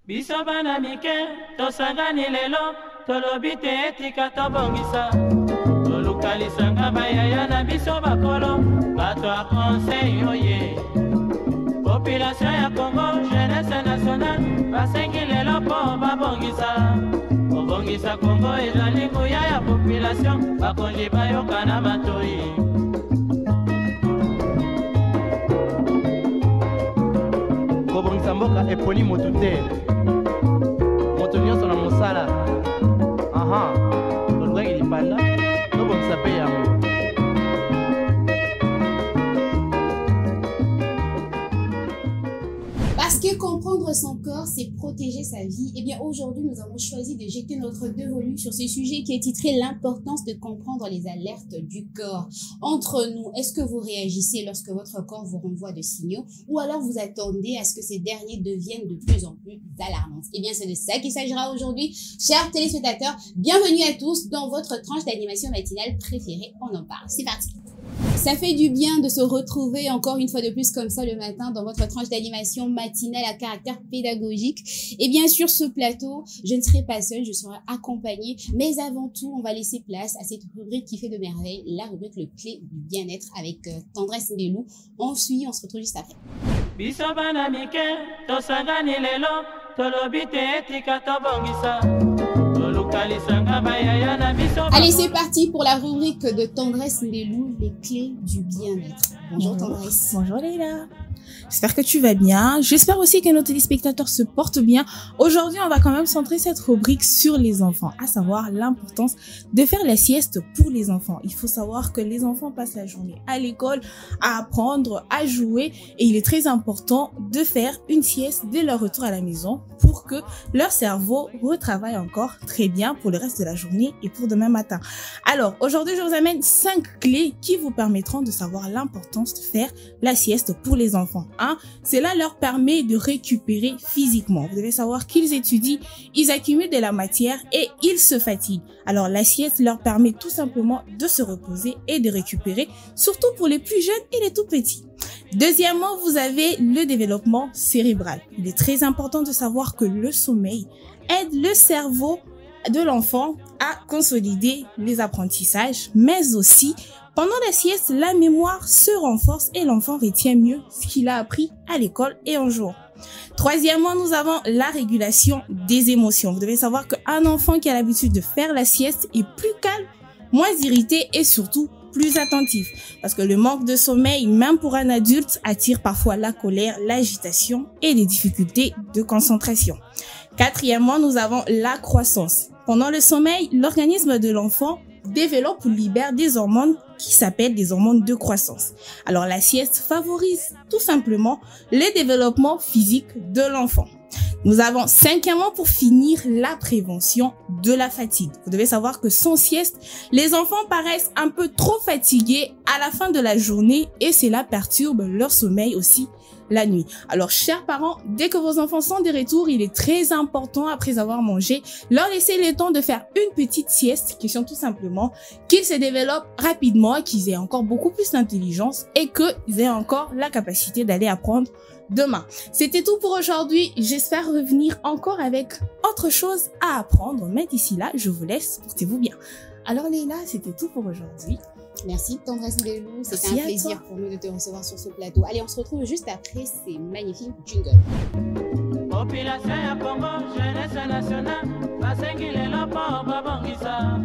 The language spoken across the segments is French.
Biso bana mike, tosangani lelo, tolobite etika tobongisa. Tolukalisanga bayaya na biso bakolo, bato a conseil oye. Population ya Congo, jeunesse nationale, basengi lelo po babongisa. Obongisa Congo ezali nguya ya population, bakonji bayoka na batoi. Kobongisa mboka eponi moto te. Moto nyonso na mosala. Aha. Tolukaki lipanda, tobongisa pe yango. Parce que comprendre son corps, c'est protéger sa vie. Eh bien, aujourd'hui, nous avons choisi de jeter notre dévolu sur ce sujet qui est titré l'importance de comprendre les alertes du corps. Entre nous, est-ce que vous réagissez lorsque votre corps vous renvoie de signaux ou alors vous attendez à ce que ces derniers deviennent de plus en plus alarmants? Eh bien, c'est de ça qu'il s'agira aujourd'hui. Chers téléspectateurs, bienvenue à tous dans votre tranche d'animation matinale préférée. On en parle. C'est parti. Ça fait du bien de se retrouver encore une fois de plus comme ça le matin dans votre tranche d'animation matinale à caractère pédagogique. Et bien sûr, ce plateau, je ne serai pas seule, je serai accompagnée. Mais avant tout, on va laisser place à cette rubrique qui fait de merveille, la rubrique Le Clé du bien-être avec Tendresse Ndelou. On suit, on se retrouve juste après. Biso bana mike, tosangani lelo, tolobite etika tobongisa. Allez, c'est parti pour la rubrique de Tendresse Ndelou, les clés du bien-être. Bonjour Tendresse. Bonjour Leila. J'espère que tu vas bien. J'espère aussi que nos téléspectateurs se portent bien. Aujourd'hui, on va quand même centrer cette rubrique sur les enfants, à savoir l'importance de faire la sieste pour les enfants. Il faut savoir que les enfants passent la journée à l'école, à apprendre, à jouer, et il est très important de faire une sieste dès leur retour à la maison pour que leur cerveau retravaille encore très bien pour le reste de la journée et pour demain matin. Alors, aujourd'hui, je vous amène 5 clés qui vous permettront de savoir l'importance de faire la sieste pour les enfants. Cela leur permet de récupérer physiquement. Vous devez savoir qu'ils étudient, ils accumulent de la matière et ils se fatiguent. Alors la sieste leur permet tout simplement de se reposer et de récupérer, surtout pour les plus jeunes et les tout petits. Deuxièmement, vous avez le développement cérébral. Il est très important de savoir que le sommeil aide le cerveau de l'enfant à consolider les apprentissages, mais aussi pendant la sieste, la mémoire se renforce et l'enfant retient mieux ce qu'il a appris à l'école et en jour. Troisièmement, nous avons la régulation des émotions. Vous devez savoir qu'un enfant qui a l'habitude de faire la sieste est plus calme, moins irrité et surtout plus attentif. Parce que le manque de sommeil, même pour un adulte, attire parfois la colère, l'agitation et les difficultés de concentration. Quatrièmement, nous avons la croissance. Pendant le sommeil, l'organisme de l'enfant développe ou libère des hormones qui s'appellent des hormones de croissance. Alors la sieste favorise tout simplement le développement physique de l'enfant. Nous avons cinquièmement pour finir la prévention de la fatigue. Vous devez savoir que sans sieste, les enfants paraissent un peu trop fatigués à la fin de la journée et cela perturbe leur sommeil aussi la nuit. Alors, chers parents, dès que vos enfants sont de retour, il est très important, après avoir mangé, leur laisser le temps de faire une petite sieste, question tout simplement qu'ils se développent rapidement, qu'ils aient encore beaucoup plus d'intelligence et qu'ils aient encore la capacité d'aller apprendre demain. C'était tout pour aujourd'hui. J'espère revenir encore avec autre chose à apprendre, mais d'ici là, je vous laisse. Portez-vous bien. Alors Leila, c'était tout pour aujourd'hui. Merci Tendresse Ndelou, c'était un plaisir pour nous de te recevoir sur ce plateau. Allez, on se retrouve juste après ces magnifiques jingles. Population ya Congo, jeunesse nationale, basengi lelo po babongisa.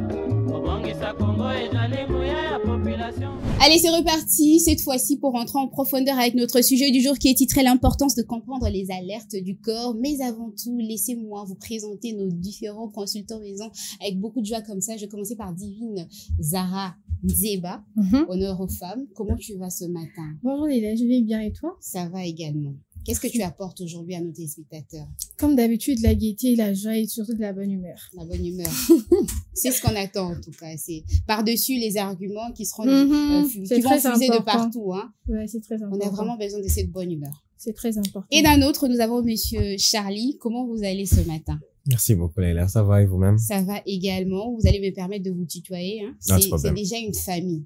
Obongisa Congo ezali nguya ya population. Allez, c'est reparti, cette fois-ci pour rentrer en profondeur avec notre sujet du jour qui est titré l'importance de comprendre les alertes du corps. Mais avant tout, laissez-moi vous présenter nos différents consultants maison avec beaucoup de joie comme ça. Je vais commencer par Divine Zara Nzeba, honneur aux femmes. Comment tu vas ce matin? Bonjour Léla, je vais bien et toi? Ça va également. Qu'est-ce que tu apportes aujourd'hui à nos téléspectateurs? Comme d'habitude, la gaieté, la joie et surtout de la bonne humeur. La bonne humeur. C'est ce qu'on attend en tout cas. C'est par-dessus les arguments qui seront qui vont fuser de partout. Hein. Ouais, c'est très important. On a vraiment besoin de cette bonne humeur. C'est très important. Et d'un autre, nous avons Monsieur Charlie. Comment vous allez ce matin? Merci beaucoup, Leila. Ça va et vous-même? Ça va également. Vous allez me permettre de vous tutoyer. Hein. Pas de C'est problème. déjà une famille.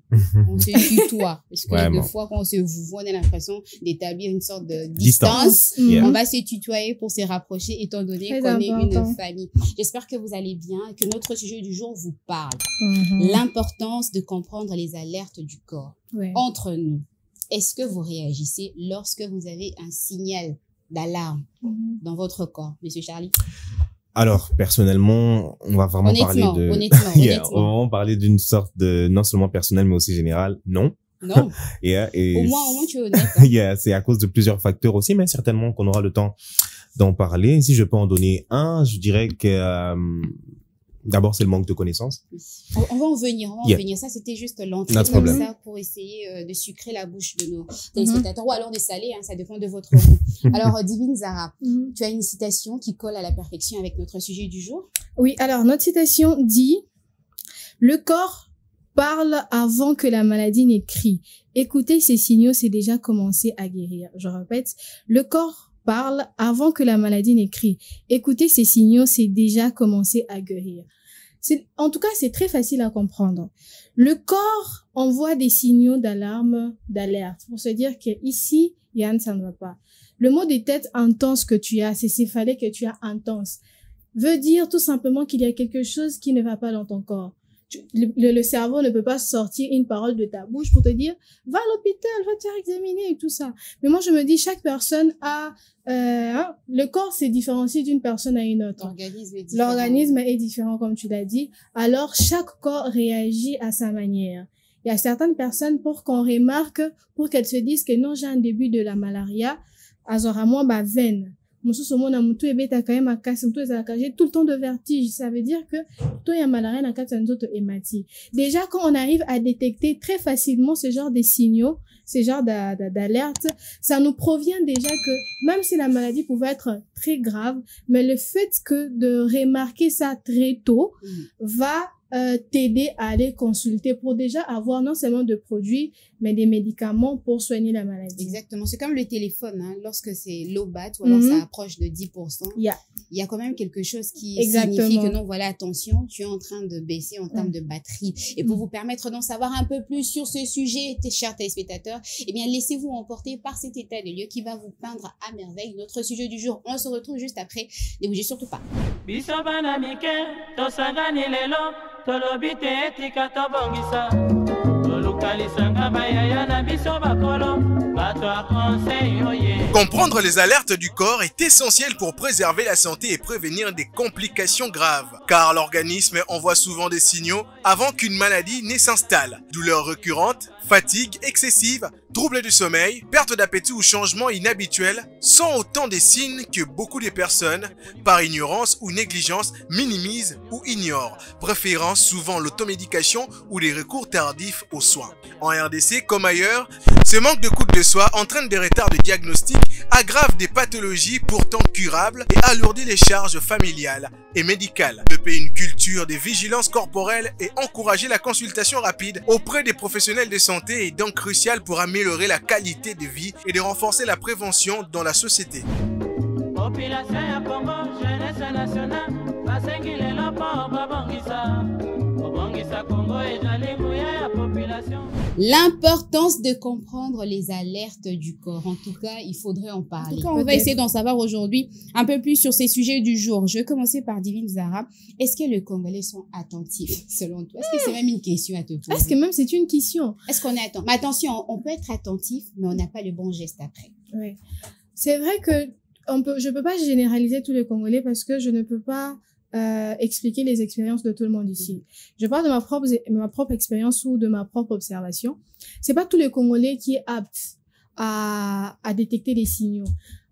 On se tutoie. Parce que Vraiment. des fois, quand on se voit, on a l'impression d'établir une sorte de distance. Yeah. On va se tutoyer pour se rapprocher, étant donné Très qu'on est important. une famille. J'espère que vous allez bien, que notre sujet du jour vous parle. Mhm. L'importance de comprendre les alertes du corps. Ouais. Entre nous, est-ce que vous réagissez lorsque vous avez un signal d'alarme Mhm. dans votre corps, Monsieur Charlie? Alors, personnellement, on va vraiment parler de... Honnêtement, Yeah, on va honnêtement. vraiment parler d'une sorte de, non seulement personnel, mais aussi général. Non. Non, Et au moins tu es honnête. Hein. Yeah, c'est à cause de plusieurs facteurs aussi, mais certainement qu'on aura le temps d'en parler. Si je peux en donner un, je dirais que d'abord, c'est le manque de connaissances. On va en venir, on va en Yeah. venir. Ça, c'était juste l'entrée Not comme problem. ça pour essayer de sucrer la bouche de nos téléspectateurs ou alors de saler, hein, ça dépend de votre goût. Alors, Divine Zara, Mhm. tu as une citation qui colle à la perfection avec notre sujet du jour. Oui, alors notre citation dit « Le corps parle avant que la maladie n'ait crie. Écoutez ces signaux, c'est déjà commencer à guérir. » Je répète, le corps parle avant que la maladie n'ait crie. Écoutez ces signaux, c'est déjà commencer à guérir. En tout cas, c'est très facile à comprendre. Le corps envoie des signaux d'alarme, d'alerte pour se dire que ici, Yann, ça ne va pas. Le mot de tête intense que tu as, c'est céphalée que tu as intense, veut dire tout simplement qu'il y a quelque chose qui ne va pas dans ton corps. Le cerveau ne peut pas sortir une parole de ta bouche pour te dire va à l'hôpital, va te faire examiner et tout ça. Mais moi, je me dis, chaque personne a... le corps s'est différencié d'une personne à une autre. L'organisme est différent. L'organisme est différent, comme tu l'as dit. Alors, chaque corps réagit à sa manière. Il y a certaines personnes, pour qu'on remarque, pour qu'elles se disent que non, j'ai un début de la malaria, azoramoi ba veine. Mosusu mona mutu ebeta kaye makasi mutu ezalaka, j'ai tout le temps de vertige. Ça veut dire que to ya malaria na kati ya nzoto emati. Déjà, quand on arrive à détecter très facilement ce genre de signaux, ce genre d'alerte, ça nous provient déjà que même si la maladie pouvait être très grave, mais le fait que de remarquer ça très tôt va t'aider à aller consulter pour déjà avoir non seulement de produits, mais des médicaments pour soigner la maladie. Exactement. C'est comme le téléphone, hein. Lorsque c'est low bat ou alors ça approche de 10%, Yeah. il y a quand même quelque chose qui Exactement. signifie que non, voilà, attention, tu es en train de baisser en termes de batterie. Et pour vous permettre d'en savoir un peu plus sur ce sujet, chers téléspectateurs, eh bien, laissez-vous emporter par cet état de lieu qui va vous peindre à merveille notre sujet du jour. On se retrouve juste après. Ne bougez surtout pas. biso bana mike tosangani lelo tolobi te etika tobongisa tolukalisanga bayaya na biso bakolo bato ya conseil oye. Comprendre les alertes du corps est essentiel pour préserver la santé et prévenir des complications graves, car l'organisme envoie souvent des signaux avant qu'une maladie ne s'installe. Douleurs récurrentes, fatigue excessive, troubles du sommeil, perte d'appétit ou changements inhabituels sont autant des signes que beaucoup de personnes, par ignorance ou négligence, minimisent ou ignorent, préférant souvent l'automédication ou les recours tardifs aux soins. En RDC comme ailleurs, ce manque de coude de soie entraîne des retards de diagnostic, aggrave des pathologies pourtant curables et alourdit les charges familiales et médicales. Développer une culture de vigilance corporelle et encourager la consultation rapide auprès des professionnels de santé est donc crucial pour améliorer la qualité de vie et de renforcer la prévention dans la société. Population ya Congo, jeunesse nationale, basengi lelo mpo babongisa. Kobongisa Congo ezali nguya ya population. L'importance de comprendre les alertes du corps. En tout cas, il faudrait en parler. En tout cas, On va essayer d'en savoir aujourd'hui un peu plus sur ces sujets du jour. Je vais commencer par Divine Zara. Est-ce que les Congolais sont attentifs, selon toi? Est-ce que c'est même une question à te poser? Est-ce que même c'est une question? Est-ce qu'on est attentif? Mais attention, on peut être attentif, mais on n'a pas le bon geste après. Oui. C'est vrai que je peux pas généraliser tous les Congolais parce que je ne peux pas expliquer les expériences de tout le monde ici. Je parle de ma propre expérience ou de ma propre observation. C'est pas tous les Congolais qui est apte à détecter les signaux.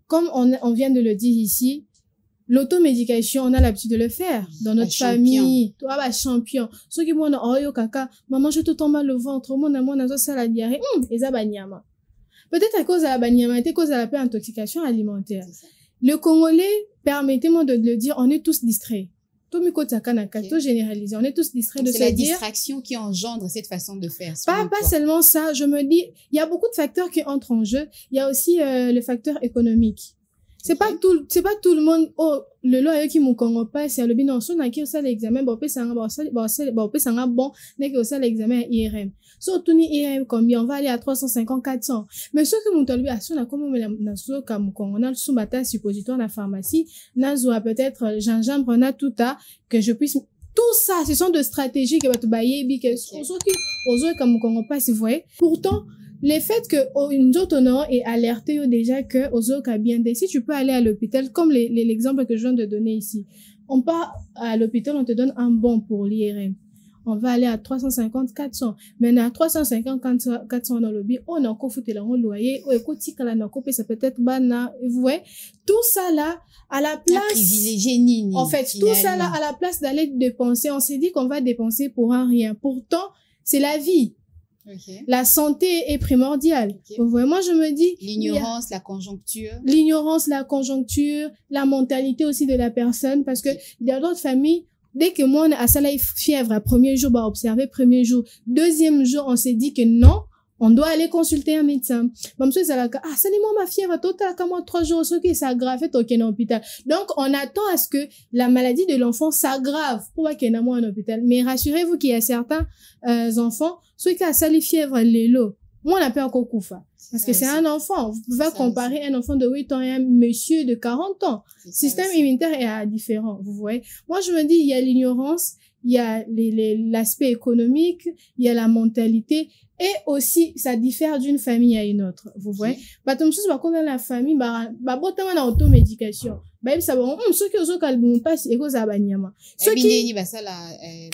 Comme on vient de le dire ici, l'automédication, on a l'habitude de le faire dans notre famille. Toi, bah, champion. Ceux qui m'ont dit, oh, yo, kaka, maman, je te tombe mal le ventre, mon amour, on a ça la diarrhée, et ça, bah, nyama. Peut-être à cause de la banyama, à cause de la intoxication alimentaire. Le Congolais, permettez-moi de le dire, on est tous distraits. Tout généralisé, on est tous distraits de se dire. C'est la distraction qui engendre cette façon de faire. Pas seulement ça, je me dis, il y a beaucoup de facteurs qui entrent en jeu. Il y a aussi le facteur économique. C'est pas tout le monde, oh, le lot qui m'ont congo pas, c'est le bilan, son qui au ça l'examen, bon, bon, n'est que ça l'examen IRM. Surtout ni IRM combien, on va aller à 350, 400. Mais ceux qui m'ont toléré à son, comme on a sous comme on a sous matin suppositoire dans la pharmacie, n'a peut-être gingembre, on a tout à, que je puisse, tout ça, ce sont des stratégies que va te bailler, que, ceux qui, aux autres comme on congo pas, si vous voyez. Pourtant, le fait que une autre honneur est alerté déjà que aux autres bien si tu peux aller à l'hôpital comme l'exemple que je viens de donner ici, on part à l'hôpital, on te donne un bon pour l'IRM, on va aller à 350 400 maintenant à 350 400 dans le lobby on a encore foutu là on loyer ou écoute si kala na coupé ça peut-être bana vous voyez tout ça là à la place en fait tout ça là à la place d'aller dépenser on s'est dit qu'on va dépenser pour un rien pourtant c'est la vie. Okay. La santé est primordiale. Okay. Vous voyez, moi je me dis l'ignorance, la conjoncture, la mentalité aussi de la personne parce que il y a d'autres familles dès que moi on a ça là fièvre, premier jour bah observer premier jour, deuxième jour on s'est dit que non, on doit aller consulter un médecin. Même si ça là ça n'est moi ma fièvre total comme 3 jours ce qui s'aggrave au Kenya hôpital. Donc on attend à ce que la maladie de l'enfant s'aggrave pour qu'il y ait un hôpital. Mais rassurez-vous qu'il y a certains enfants ceux qui a sali fièvre l'élo. Moi on appelle encore koufa parce que c'est un enfant. Vous pouvez comparer un enfant de 8 ans et un monsieur de 40 ans. Le système immunitaire est différent, vous voyez. Moi je me dis il y a l'ignorance, il y a l'aspect économique, il y a la mentalité et aussi ça diffère d'une famille à une autre, vous voyez. Bah comme chose quand dans la famille bah botamana na automédication. Bah ça bon ceux qui osent calmer pas et cause abanyama. Ceux qui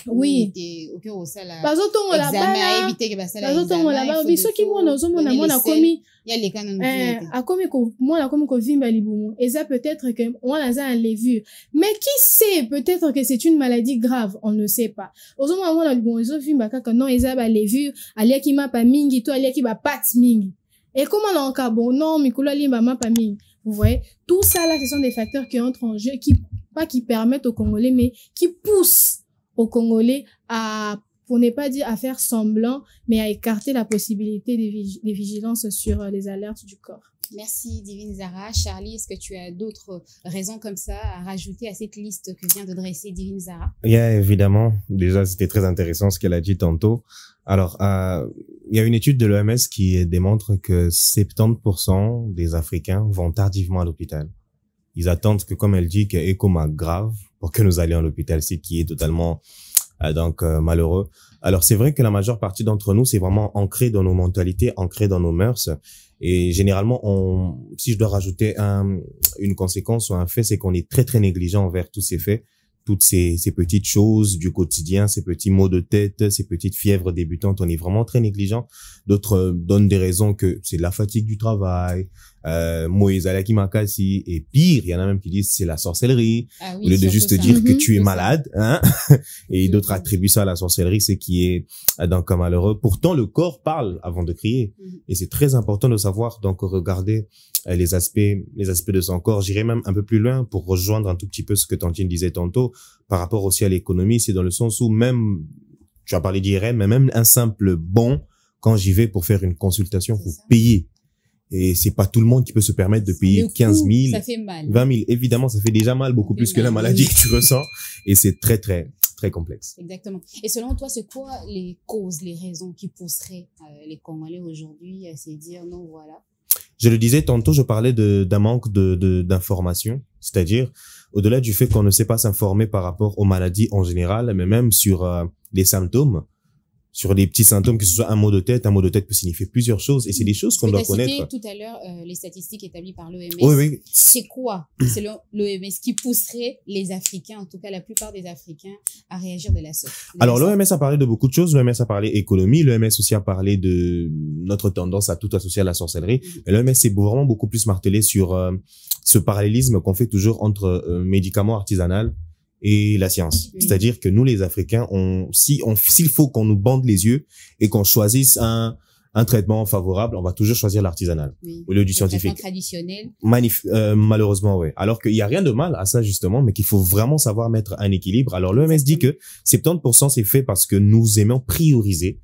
oui, OK au ça là. Bah zoto on la ba éviter que bah ça là. Bah zoto on la ba ceux qui moi na komi il y a les canons a komi ko moi na komi ko vimba libumu et ça peut-être que on a ça en levure. Mais qui sait peut-être que c'est une maladie grave, on ne sait pas. Au moment on a bon ils vimba ka non ils a ba levure alia qui m'a pas mingi to alia qui ba pat mingi. Et comment on ka bon non mikolo limba ma pas mingi. Vous voyez, tout ça là, ce sont des facteurs qui entrent en jeu, qui permettent aux Congolais, mais qui poussent aux Congolais à, pour ne pas dire à faire semblant, mais à écarter la possibilité de vigilance sur les alertes du corps. Merci Divine Zara. Charlie, est-ce que tu as d'autres raisons comme ça à rajouter à cette liste que vient de dresser Divine Zara? Évidemment. Déjà, c'était très intéressant ce qu'elle a dit tantôt. Alors, il y a une étude de l'OMS qui démontre que 70% des Africains vont tardivement à l'hôpital. Ils attendent que, comme elle dit, qu'il y ait coma grave pour que nous allions à l'hôpital, ce qui est totalement malheureux. Alors, c'est vrai que la majeure partie d'entre nous, c'est vraiment ancré dans nos mentalités, ancré dans nos mœurs. Et généralement, si je dois rajouter une conséquence ou un fait, c'est qu'on est très, très négligent envers tous ces faits. Toutes ces petites choses du quotidien, ces petits maux de tête, ces petites fièvres débutantes, on est vraiment très négligent. D'autres donnent des raisons que c'est la fatigue du travail, Moïse Alaki Makasi, et pire, il y en a même qui disent c'est la sorcellerie, au lieu de juste dire que tu es malade, hein, et d'autres attribuent ça à la sorcellerie, ce qui est donc malheureux. Pourtant, le corps parle avant de crier, et c'est très important de savoir donc regarder les aspects de son corps. J'irai même un peu plus loin pour rejoindre un tout petit peu ce que Tantine disait tantôt par rapport aussi à l'économie. C'est dans le sens où même, tu as parlé d'IRM, mais même un simple bon, quand j'y vais pour faire une consultation, faut payer. Et c'est pas tout le monde qui peut se permettre de payer 15 000, ça fait mal. 20 000. Évidemment, ça fait déjà mal, beaucoup plus que la maladie que tu ressens. Et c'est très, très, très complexe. Exactement. Et selon toi, c'est quoi les causes, les raisons qui pousseraient les Congolais aujourd'hui à se dire non, voilà? Je le disais tantôt, je parlais d'un manque d'information, c'est-à-dire au-delà du fait qu'on ne sait pas s'informer par rapport aux maladies en général, mais même sur les symptômes, sur les petits symptômes, que ce soit un mot de tête peut signifier plusieurs choses, et c'est des choses qu'on doit connaître. Tu as cité tout à l'heure les statistiques établies par l'OMS. Oui. C'est quoi, selon l'OMS, qui pousserait les Africains, en tout cas la plupart des Africains, à réagir de la sorte? Alors l'OMS a parlé de beaucoup de choses. L'OMS a parlé économie, l'OMS aussi a parlé de notre tendance à tout associer à la sorcellerie. Et l'OMS s'est vraiment beaucoup plus martelé sur ce parallélisme qu'on fait toujours entre médicaments artisanaux et la science. C'est-à-dire que nous, les Africains, s'il faut qu'on nous bande les yeux et qu'on choisisse un traitement favorable, on va toujours choisir l'artisanal au lieu du scientifique. Traditionnel. Malheureusement, oui. Alors qu'il y a rien de mal à ça, justement, mais qu'il faut vraiment savoir mettre un équilibre. Alors, l'OMS dit que 70% c'est fait parce que nous aimons prioriser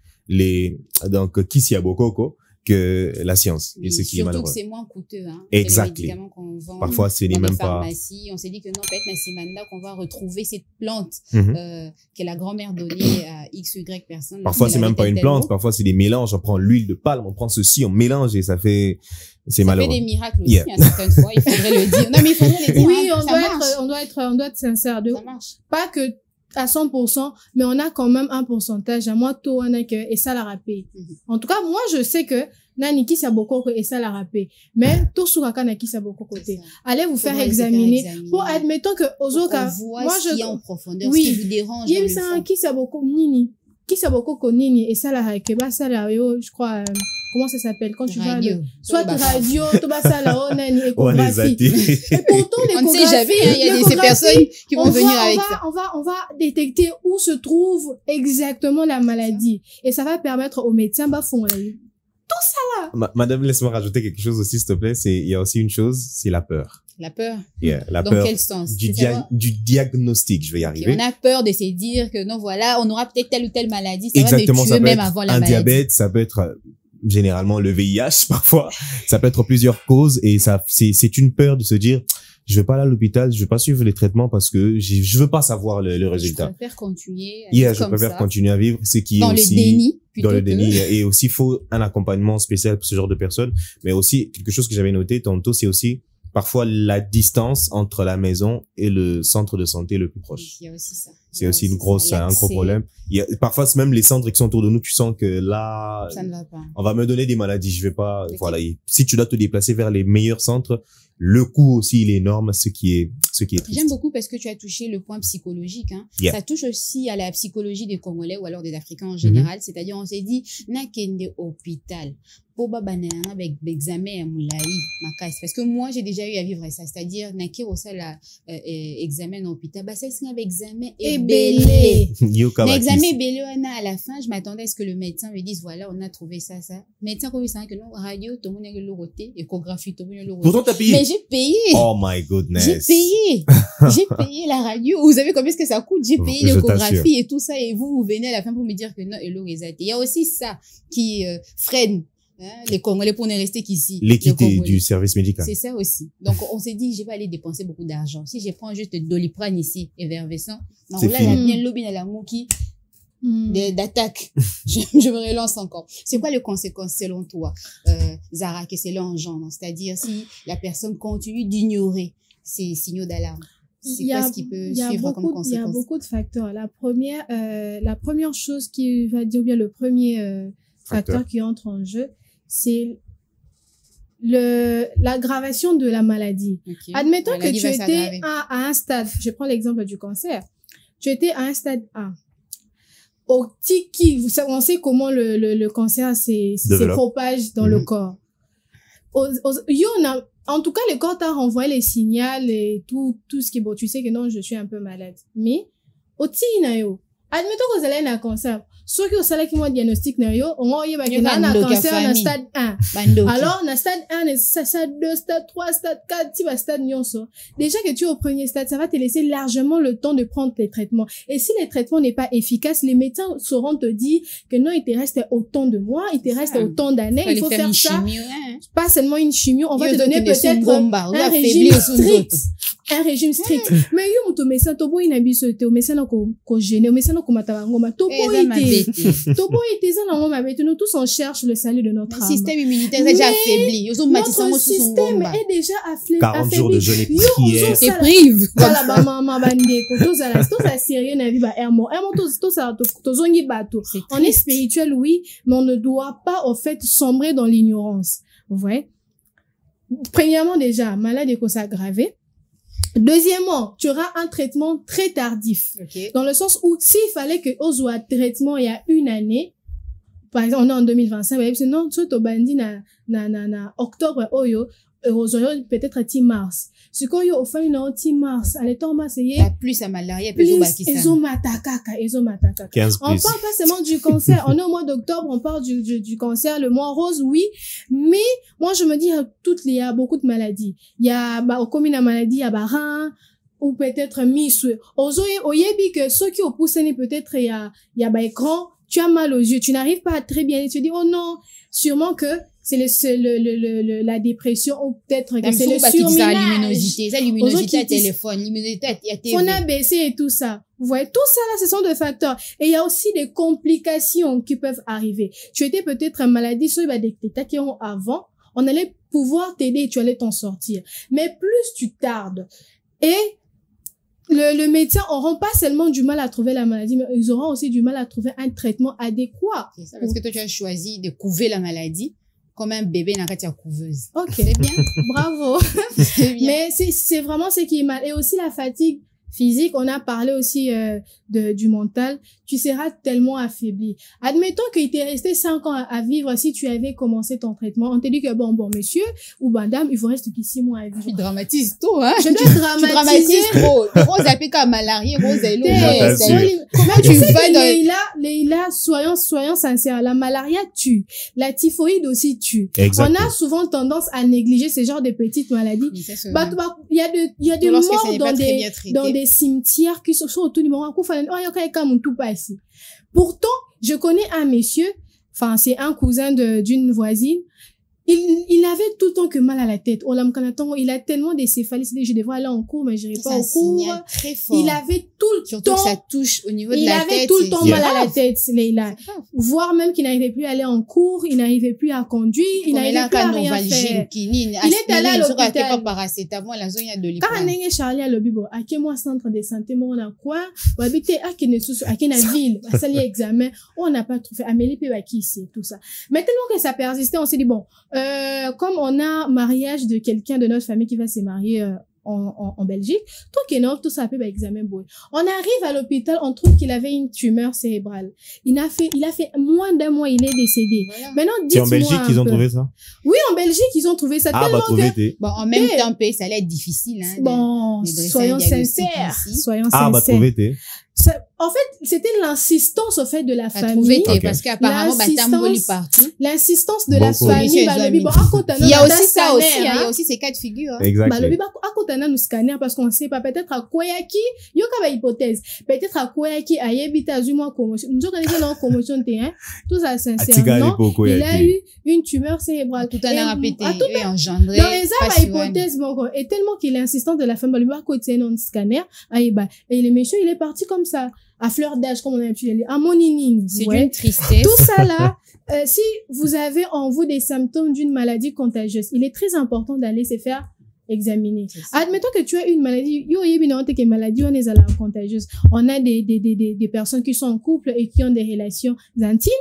donc, Kisiabokoko, que la science. Oui, Et ce qui est surtout malheureux. que c'est moins coûteux. Hein, Exactly. que les médicaments qu'on vend Parfois, c'est dans les les mêmes pas. pharmacies. On s'est dit que non, peut-être Nassimanda, qu'on va retrouver cette plante Mhm. que la grand-mère donnait à X, Y personne. Parfois, c'est même pas une plante. Parfois, c'est des mélanges. On prend l'huile de palme, on prend ceci, on mélange et ça fait, c'est Ça malheureux. fait des miracles aussi, Yeah. hein, certaines fois. Il faudrait le dire. Non, mais il faudrait le dire. Oui, hein, on ça marche. doit être sincère. Ça marche. Pas que à 100%, mais on a quand même un pourcentage. À moi, tout, on a que, et ça l'a rappé. Mhm. En tout cas, moi, je sais que, Nani qui beaucoup et ça l'a rappé. Mais, tout sur la qui beaucoup C'est côté. ça. Allez vous faire Faudrait se examiner. Pour, admettons que, Pour Ozoka, qu'on voit moi, ce qu'il y a en profondeur, oui. ce qui vous dérange il y dans a eu le ça, fond. qui beaucoup nini. Qui beaucoup nini, et ça l'a rappé. Bah, ça l'a, je crois, comment ça s'appelle? Quand tu vas, Radio. soit Bah, radio, tout bas ça là, oh, nani, On les a échographie. dit. Et pourtant, On ne sait jamais, hein, il y a ces l'échographie, personnes qui vont venir avec ça. on va détecter où se trouve exactement la maladie. Et ça va permettre aux médecins, bah, font, Madame, laisse-moi rajouter quelque chose aussi, s'il te plaît. Il y a aussi une chose, c'est la peur. La peur. Yeah, la Dans peur quel sens? du, C'est savoir- du diagnostic, je vais y Ok, arriver. on a peur de se dire que non, voilà, on aura peut-être telle ou telle maladie. Ça Exactement, va me ça tuer peut même être avant la un maladie. diabète, ça peut être généralement le VIH parfois, ça peut être plusieurs causes et ça c'est une peur de se dire je vais pas aller à l'hôpital, je vais pas suivre les traitements parce que je veux pas savoir le résultat. Je préfère continuer. à Yeah, vivre je comme préfère ça, continuer à vivre, ce qui dans est le aussi déni. plutôt dans le que- déni et aussi faut un accompagnement spécial pour ce genre de personnes, mais aussi quelque chose que j'avais noté tantôt, c'est aussi parfois la distance entre la maison et le centre de santé le plus proche. Il y a aussi ça. C'est aussi une grosse, ça, un gros l'accès, problème. Il y a, parfois, c'est même les centres qui sont autour de nous, tu sens que là, Ça ne va pas. on va me donner des maladies, je vais pas, Ok. voilà. Et si tu dois te déplacer vers les meilleurs centres, le coût aussi, il est énorme, ce qui est triste. J'aime beaucoup parce que tu as touché le point psychologique. Hein. Yeah. Ça touche aussi à la psychologie des Congolais ou alors des Africains Mhm. en général. C'est-à-dire, on s'est dit, na kende hôpital. Pour banana avec examen à moulaï, makasi. Parce que moi, j'ai déjà eu à vivre ça. C'est-à-dire, na ke osa la examen à hôpital. Bah, ça, c'est un examen Et belé. Yo, Mais Kabakis. examen belé, à la fin, je m'attendais à ce que le médecin me dise, voilà, on a trouvé ça. Médecin, comme ça, que non, radio, tout le monde a le roté, échographie, tout le monde a le roté. Pourtant, t'as payé. Mais j'ai payé. Oh my goodness. J'ai payé. J'ai payé la radio. Vous savez combien est-ce que ça coûte? J'ai payé Je l'échographie et tout ça. Et vous venez à la fin pour me dire que non, hello, il y a aussi ça qui freine les Congolais pour ne rester qu'ici. L'équité Les Congolais. du service médical. C'est ça aussi. Donc, on s'est dit, je vais aller dépenser beaucoup d'argent. Si je prends juste Doliprane ici, effervescent, C'est là, fini. il y a bien lobby dans la mouki d'attaque. Je me relance encore. C'est quoi les conséquences selon toi, Zara, que cela engendre? C'est-à-dire si la personne continue d'ignorer ces signaux d'alarme. C'est quoi ce qui peut suivre comme Il y a conséquence? beaucoup de facteurs. La première chose qui va dire bien le premier facteur qui entre en jeu, c'est l'aggravation de la maladie. Okay. Admettons La que maladie tu va étais s'aggraver. à un stade, je prends l'exemple du cancer, tu étais à un stade 1. Au tiki, on sait comment le cancer se propage dans le corps. En tout cas, le corps t'a renvoyé les signaux et tout ce qui est bon. Tu sais que non, je suis un peu malade. Mais, au tiki, admettons que vous allez un cancer. Ceux qui ont salé qui m'ont diagnostic on va y avoir un cancer dans stade 1. Alors, dans stade 1, stade 2, stade 3, stade 4, tu vas stade nyonso. Déjà que tu es au premier stade, ça va te laisser largement le temps de prendre tes traitements. Et si les traitements n'est pas efficaces, les médecins sauront te dire que non, il te reste autant de mois, il te reste autant d'années, il faut faire ça. Chimio, hein. Pas seulement une chimio, on va te donner peut-être un régime strict. Un régime strict. Mais yo muto médecin tobo inabiso te médecin ko gêner, médecin ko matavangoma tobo ite ça na mabe nous tous on cherche le salut de notre âme. âme. Le système immunitaire est déjà affaibli. Notre système est déjà affaibli. 40 jours de jeûne et prière. C'est prive. Voilà ba mama bandeko to za sérieux na vie ba ermo to ça to zongi bato. On est spirituel oui, mais on ne doit pas au fait sombrer dans l'ignorance. Vous voyez? Premièrement déjà, maladie ko s'aggraver. Deuxièmement, tu auras un traitement très tardif. Okay. Dans le sens où, s'il fallait que on soit traitement il y a une année, par exemple, on est en 2025, non, tu es bandi na octobre, oyo, peut-être à mars. Ce qu'on y a au fin de mars, à l'état mars, il y a plus à malaria, plus ezomatakaka. 15 On parle pas seulement du cancer. On est au mois d'octobre, on parle du cancer, le mois rose, oui. Mais, moi, je me dis, il y a beaucoup de maladies. Il y a, comme une maladie, il y a rein, ou peut-être miss. Oyebi que ceux qui ont poussé, peut-être, il y a écran, tu as mal aux yeux, tu n'arrives pas à très bien, tu te dis, oh non, sûrement que c'est la dépression ou peut-être que c'est le surmenage. L'immunosité à téléphone, l'immunosité à TV. On a baissé et tout ça. Vous voyez, tout ça là, ce sont des facteurs. Et il y a aussi des complications qui peuvent arriver. Tu étais peut-être maladie, soit il y a des états qui ont avant, on allait pouvoir t'aider et tu allais t'en sortir. Mais plus tu tardes et le médecin auront pas seulement du mal à trouver la maladie, mais ils auront aussi du mal à trouver un traitement adéquat. C'est ça, parce que toi, tu as choisi de couver la maladie comme un bébé dans la couveuse. Ok. C'est bien. Bravo. C'est bien. Mais c'est vraiment ce qui est mal. Et aussi la fatigue physique, on a parlé aussi du mental, tu seras tellement affaibli. Admettons qu'il t'est resté 5 ans à vivre si tu avais commencé ton traitement. On te dit que bon monsieur ou madame, il vous reste que 6 mois à vivre. Tu dramatises tout, hein. Je dois dramatiser. Tu dramatises trop. Rose appelle comme malaria, Rose est Comment tu vas dans... Leïla, soyons sincères. La malaria tue. La typhoïde aussi tue. Exactement. On a souvent tendance à négliger ce genre de petites maladies. Il y a des morts dans des cimetières qui sont autour du moment. Pourtant, je connais un monsieur, enfin, c'est un cousin d'une voisine. Il avait tout le temps que mal à la tête. Il a tellement de céphalées. Je devrais aller en cours, mais je n'irai pas en cours. Très fort. Il avait tout le Surtout temps. Que ça touche au niveau de la tête. Il avait tout le temps mal à la tête, Leïla. Voire même qu'il n'arrivait plus à aller en cours, il n'arrivait plus à conduire, il n'arrivait plus à rien faire. Il est allé à l'hôpital. Quand on est Charlie à l'hôpital, à quel mois centre de santé, on a quoi? On habite à quelle ville? À ça, l'examen. On n'a pas trouvé. Amélie Péwaki ici, tout ça. Mais tellement que ça persistait, on s'est dit, bon, comme on a mariage de quelqu'un de notre famille qui va se marier en Belgique, tout ça peut examen boy. On arrive à l'hôpital, on trouve qu'il avait une tumeur cérébrale. Il a fait moins d'un mois, il est décédé. Voilà. Maintenant, dites-moi. C'est en Belgique qu'ils ont trouvé ça? Oui, en Belgique, ils ont trouvé ça tellement que... Bon, en même temps, ça allait être difficile, hein. Bon, soyons sincères. Trouvé. En fait, c'était l'insistance au fait de la famille. Okay. Parce qu'apparemment, partout. L'insistance de la famille. Il y a aussi ça aussi, il y a aussi ces cas de figure. Exactement. Nous scanner parce qu'on sait pas, peut-être à Koyaki, il y a une hypothèse. Peut-être à Koyaki, à Yebita, Zuma, commotion. Nous organisons une commotion, tout ça, sincèrement. Il a eu une tumeur cérébrale. Tout à l'heure répété, et engendré. Dans les armes, hypothèse, et tellement qu'il est insistant de la famille, il côté non scanner, et le monsieur, il est parti comme ça, à fleur d'âge, comme on a pu le dire, à moninine. C'est une tristesse. Tout ça là, si vous avez en vous des symptômes d'une maladie contagieuse, il est très important d'aller se faire examiner. Admettons que tu as une maladie, on est à la contagieuse. On a des personnes qui sont en couple et qui ont des relations intimes.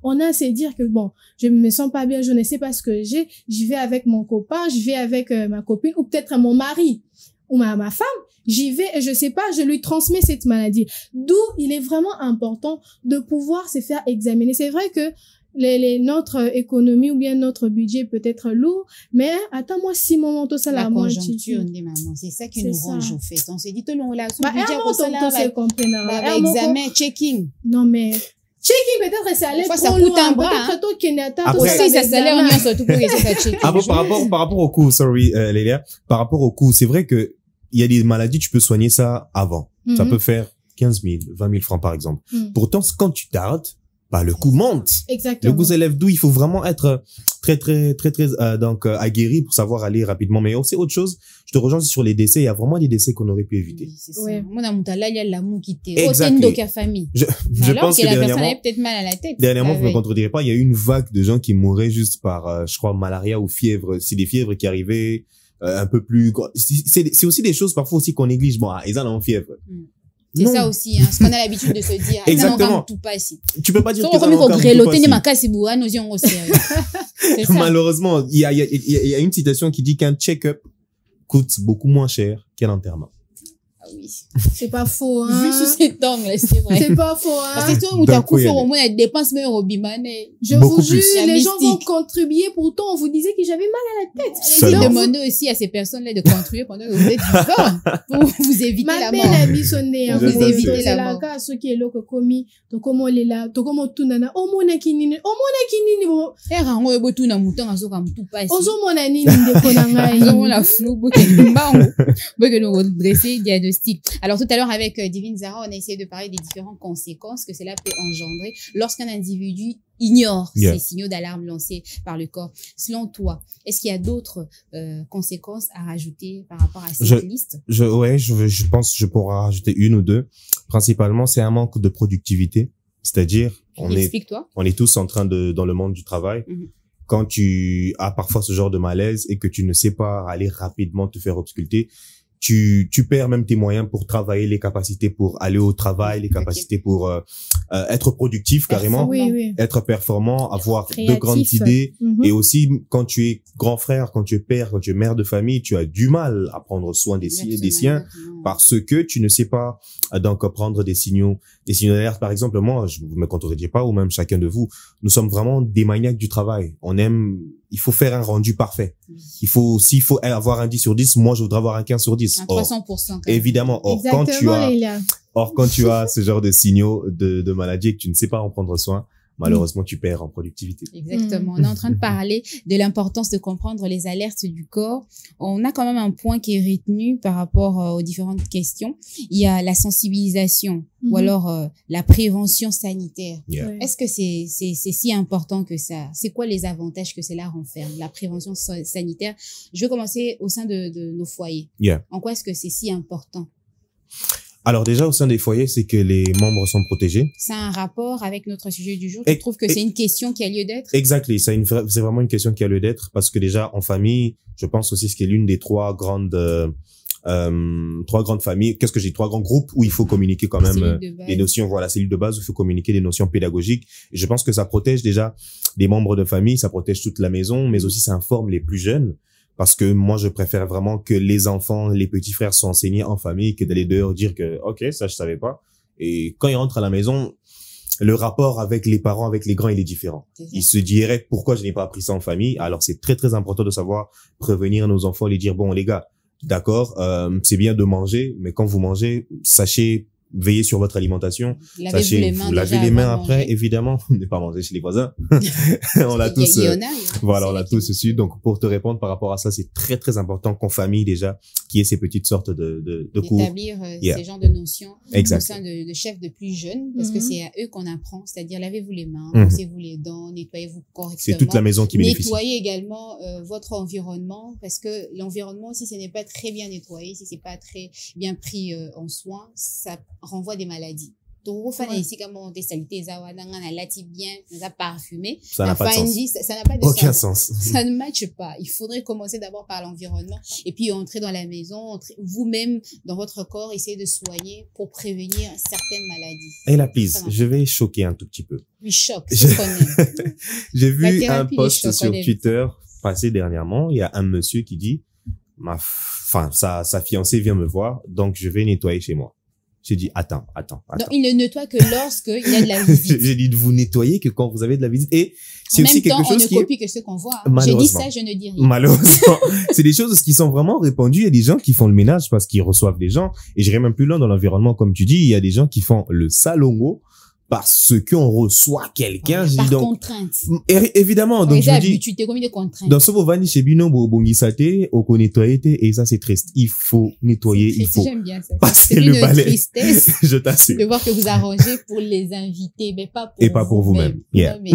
On a à se dire que bon, je me sens pas bien, je ne sais pas ce que j'ai, j'y vais avec mon copain, je vais avec ma copine ou peut-être mon mari ou ma femme, j'y vais et je sais pas, je lui transmets cette maladie. D'où il est vraiment important de pouvoir se faire examiner. C'est vrai que notre économie ou bien notre budget peut être lourd, mais attends-moi 6 moments tout ça la conjoncture, maman, c'est ça qui nous range au fait. On s'est dit tout le long là, examen, checking. Non mais checking peut-être ça allait trop loin. Ça coûte un bras. Après ça salaire on y surtout pour essayer de checker. Par rapport au coût, Lélia, par rapport au coût, c'est vrai que il y a des maladies, tu peux soigner ça avant. Ça peut faire 15 000, 20 000 francs par exemple. Pourtant, quand tu tardes, le coût monte. Exactement. Le coût s'élève, d'où il faut vraiment être très aguerri pour savoir aller rapidement. Mais aussi autre chose, je te rejoins sur les décès. Il y a vraiment des décès qu'on aurait pu éviter. Oui, c'est ça. Mon amour, il y a l'amour qui t'est. Exactement. Je pense que la personne avait peut-être mal à la tête. Dernièrement, vous ne me contredirez pas, il y a eu une vague de gens qui mouraient juste par, je crois, malaria ou fièvre. C'est des fièvres qui arrivaient un peu plus. C'est aussi des choses parfois aussi qu'on néglige. Bon, ils en ont fièvre. C'est ça aussi, ce qu'on a l'habitude de se dire. Exactement. Tu peux pas dire que ça. Malheureusement, il y a une citation qui dit qu'un check-up coûte beaucoup moins cher qu'un enterrement. Ah oui. C'est pas faux, hein. Vu sous cet angle, c'est vrai. C'est pas faux, hein. Parce que toi, où t'as coupé au moins, elle dépense même au bimané. Je vous jure, les gens vont contribuer, pourtant, on vous disait que j'avais mal à la tête. Allez, demandez aussi à ces personnes-là de contribuer pendant que vous êtes vivant. Pour vous éviter la mort. Ma belle amie sonnée, vous évitez la mort. C'est la ceux qui est là, commis, to comment les là, to comment tout nana, mona kinini, bon. Rango ebo tout na mouton, azo kam tout passe. Ozo mona nini, de konanga. Ozo mona flou, boke nous redresser, diagnostiquer. style. Alors, tout à l'heure, avec Divine Zara, on a essayé de parler des différentes conséquences que cela peut engendrer lorsqu'un individu ignore ces signaux d'alarme lancés par le corps. Selon toi, est-ce qu'il y a d'autres conséquences à rajouter par rapport à cette liste? Je pense que je pourrais rajouter une ou deux. Principalement, c'est un manque de productivité. C'est-à-dire, on est tous en train dans le monde du travail. Quand tu as parfois ce genre de malaise et que tu ne sais pas aller rapidement te faire ausculter, tu perds même tes moyens pour travailler, les capacités pour aller au travail, les capacités pour être productif carrément, être performant, avoir de grandes idées. Et aussi, quand tu es grand frère, quand tu es père, quand tu es mère de famille, tu as du mal à prendre soin des siens parce que tu ne sais pas donc prendre des signaux d'alerte. Par exemple, moi, je ne me contredis pas, ou même chacun de vous, nous sommes vraiment des maniaques du travail. Il faut faire un rendu parfait. S'il faut avoir un 10 sur 10, moi, je voudrais avoir un 15 sur 10. Un 300%. Évidemment. Quand tu as ce genre de signaux de maladie et que tu ne sais pas en prendre soin, malheureusement, tu perds en productivité. Exactement. On est en train de parler de l'importance de comprendre les alertes du corps. On a quand même un point qui est retenu par rapport aux différentes questions. Il y a la sensibilisation ou alors la prévention sanitaire. Est-ce que c'est si important que ça? C'est quoi les avantages que cela renferme, la prévention sanitaire? Je vais commencer au sein de nos foyers. En quoi est-ce que c'est si important? Alors déjà, au sein des foyers, c'est que les membres sont protégés. Ça a un rapport avec notre sujet du jour. Tu trouves que c'est une question qui a lieu d'être? Exactement. C'est vraiment une question qui a lieu d'être parce que déjà, en famille, je pense aussi que c'est l'une des trois grandes familles. Qu'est-ce que j'ai? Trois grands groupes où il faut communiquer quand même des notions. Voilà, cellule de base où il faut communiquer des notions pédagogiques. Et je pense que ça protège déjà les membres de famille, ça protège toute la maison, mais aussi ça informe les plus jeunes. Parce que moi, je préfère vraiment que les enfants, les petits frères soient enseignés en famille que d'aller dehors dire que, OK, ça, je savais pas. Et quand ils rentrent à la maison, le rapport avec les parents, avec les grands, il est différent. Ils se diraient, pourquoi je n'ai pas appris ça en famille? Alors, c'est très, très important de savoir prévenir nos enfants, les dire, bon, les gars, d'accord, c'est bien de manger, mais quand vous mangez, sachez veillez sur votre alimentation. Lavez-vous les mains après, évidemment. Ne pas manger chez les voisins. On l'a tous. Voilà, on l'a tous aussi. Donc, pour te répondre par rapport à ça, c'est très, très important qu'en famille, déjà, qu'il y ait ces petites sortes de cours. D'établir ces genres de notions au sein de chefs de plus jeunes, parce que c'est à eux qu'on apprend. C'est-à-dire, lavez-vous les mains, brossez-vous les dents, nettoyez-vous correctement. C'est toute la maison qui bénéficie. Nettoyez également votre environnement, parce que l'environnement, si ce n'est pas très bien nettoyé, si c'est pas très bien pris en soin, ça renvoie des maladies. Donc, ça n'a pas de sens. Ça n'a pas de aucun sens. Ça ne matche pas. Il faudrait commencer d'abord par l'environnement et puis entrer dans la maison, vous-même, dans votre corps, essayer de soigner pour prévenir certaines maladies. Et là, please, je vais choquer un tout petit peu. Oui, choc. J'ai vu un post sur Twitter passé dernièrement. Il y a un monsieur qui dit, sa fiancée vient me voir, donc je vais nettoyer chez moi. J'ai dit, attends. Non, il ne nettoie que lorsqu'il y a de la visite. J'ai dit de vous nettoyer que quand vous avez de la visite. Et c'est aussi quelque chose qui... on ne copie que ce qu'on voit. J'ai dit ça, je ne dis rien. Malheureusement. C'est des choses qui sont vraiment répandues. Il y a des gens qui font le ménage parce qu'ils reçoivent des gens. Et j'irai même plus loin dans l'environnement, comme tu dis. Il y a des gens qui font le salongo parce qu'on reçoit quelqu'un. Par contrainte. Évidemment. Donc, je dis, tu t'es commis de contraintes. Dans ce vani chez Bino, bongisate, au nettoyer, et ça, c'est triste. Il faut nettoyer, il faut passer le balai. C'est une tristesse. Je t'assure. De voir que vous arrangez pour les invités, mais pas pour et pas pour vous-même. Non, mais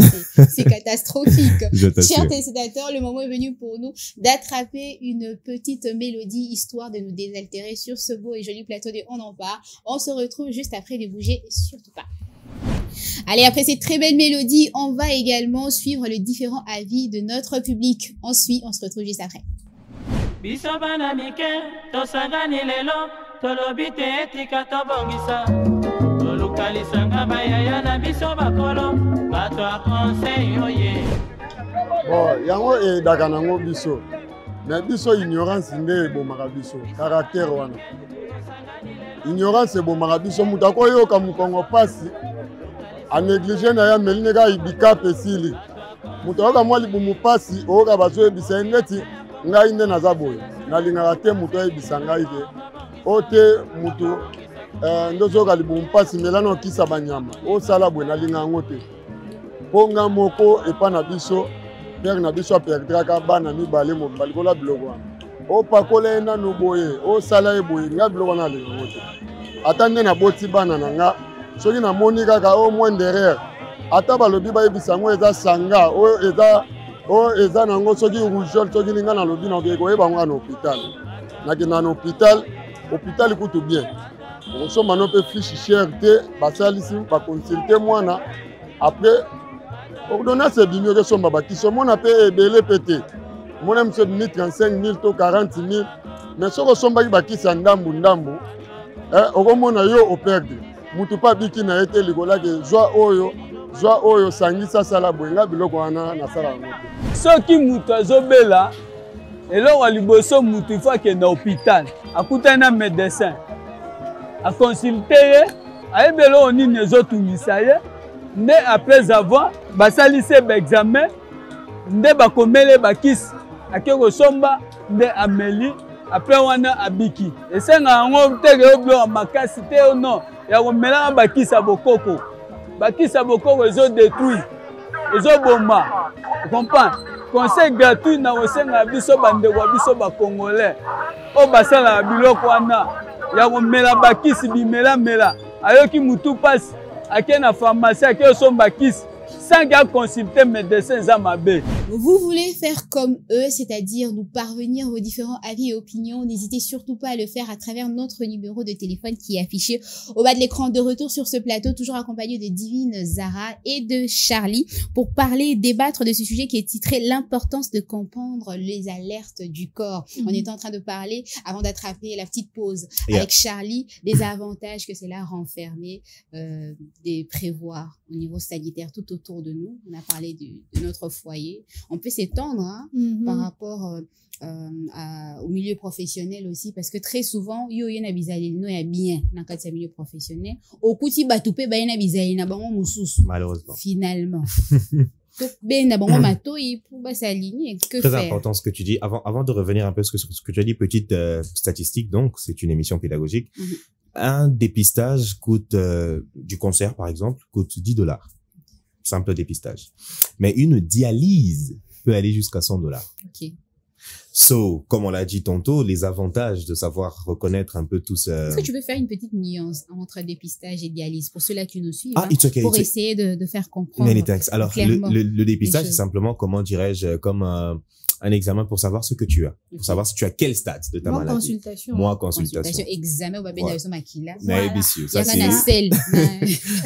c'est catastrophique. Je t'assure. Chers téléspectateurs, le moment est venu pour nous d'attraper une petite mélodie, histoire de nous désaltérer sur ce beau et joli plateau de On en parle. On se retrouve juste après, ne bougez surtout pas. Allez, après cette très belle mélodie, on va également suivre les différents avis de notre public. On se retrouve juste après. Bon, yango edaka nango biso. Mais biso ignorance nde ebomaka biso, caractère wana. Ignorance ebomaka biso, mutu akoyoka mokongo pasi a négligé na ya meline ka ibika pesili. Mutu akoyoka mwa libumu pasi oyoka bazoyebisa neti ngai nde naza boye. Nalingaka te mutu ayebisa ngai te. O te mutu ndozoyoka libumu pasi melana okisa banyama. Osala boye nalinga yango te. Po nga moko epa na biso père na biso aperdraka bana mibale mobali kola biloko wana. opakola nanu boye osala ye boye nga biloko na alingango te ata nde naboti bana na nga soki namoni kaka o moins derrière ata balobi bayebisa yango eza sanga oyo eza nango soki rougeole soki ninga nalobi nakoki koyeba ngo na hôpital nakenda na hôpital kutu bien okosomba no mpe fiche cher te basalisi baconsulte mwana après ordonnance ebimi okosomba bakisi omona mpe ebele mpe te omona miso ebimi 35 000 to 40 000 mais soki osombaki bakisi ya ndambu okomona yo operde mutu mpe abiki na ye te likolaki zwa oyo sangisa asala boye nga biloko wana nasala yango te soki mutu azobela eloko liboso mutu ifo akende hôpital akutani na médecin aconsulte ye ayebi eloko nini ezotungisa ye nde après avoir basalisi baexamen nde bakomele bakisi ake kosomba nde ameli après wana abiki esenga yango teke obiloko makasi te non ya komelanga bakisi ya bokoko bakisi ya bokoko ezodétruire ezoboma comprendre conseil gratuit na kosenga biso bandeko ya biso bakongolais oyo basalaka biloko wana ya komela bakisi bimelamela ayoki mutu mpasi ake na pharmacie ake osomba kisi sans qu'il consulter médecin Zamabé. Vous voulez faire comme eux, c'est-à-dire nous parvenir vos différents avis et opinions, n'hésitez surtout pas à le faire à travers notre numéro de téléphone qui est affiché au bas de l'écran. De retour sur ce plateau, toujours accompagné de Divine Zara et de Charlie pour parler, débattre de ce sujet qui est titré « L'importance de comprendre les alertes du corps ». On est en train de parler, avant d'attraper la petite pause avec Charlie, des avantages que cela renfermait, des prévoir au niveau sanitaire tout autour de nous. On a parlé de notre foyer. On peut s'étendre par rapport au milieu professionnel aussi, parce que très souvent, yo yena bizali no ya bien dans le milieu professionnel. Au kuti batupe ba yena bizali na bango mususu. Malheureusement. Finalement. Très important ce que tu dis. Avant de revenir un peu sur ce que tu as dit, petite statistique, donc c'est une émission pédagogique. Un dépistage coûte, du cancer par exemple, coûte $10. Simple dépistage. Mais une dialyse peut aller jusqu'à $100. Ok. So, comme on l'a dit tantôt, les avantages de savoir reconnaître un peu tout ça. Est-ce que tu peux faire une petite nuance entre dépistage et dialyse pour ceux-là qui nous suivent, pour essayer de faire comprendre. Alors, le dépistage, c'est simplement, comment dirais-je, comme un examen pour savoir ce que tu as. Pour savoir si tu as quel stade de ta maladie. Consultation. Examen, ou bien ça c'est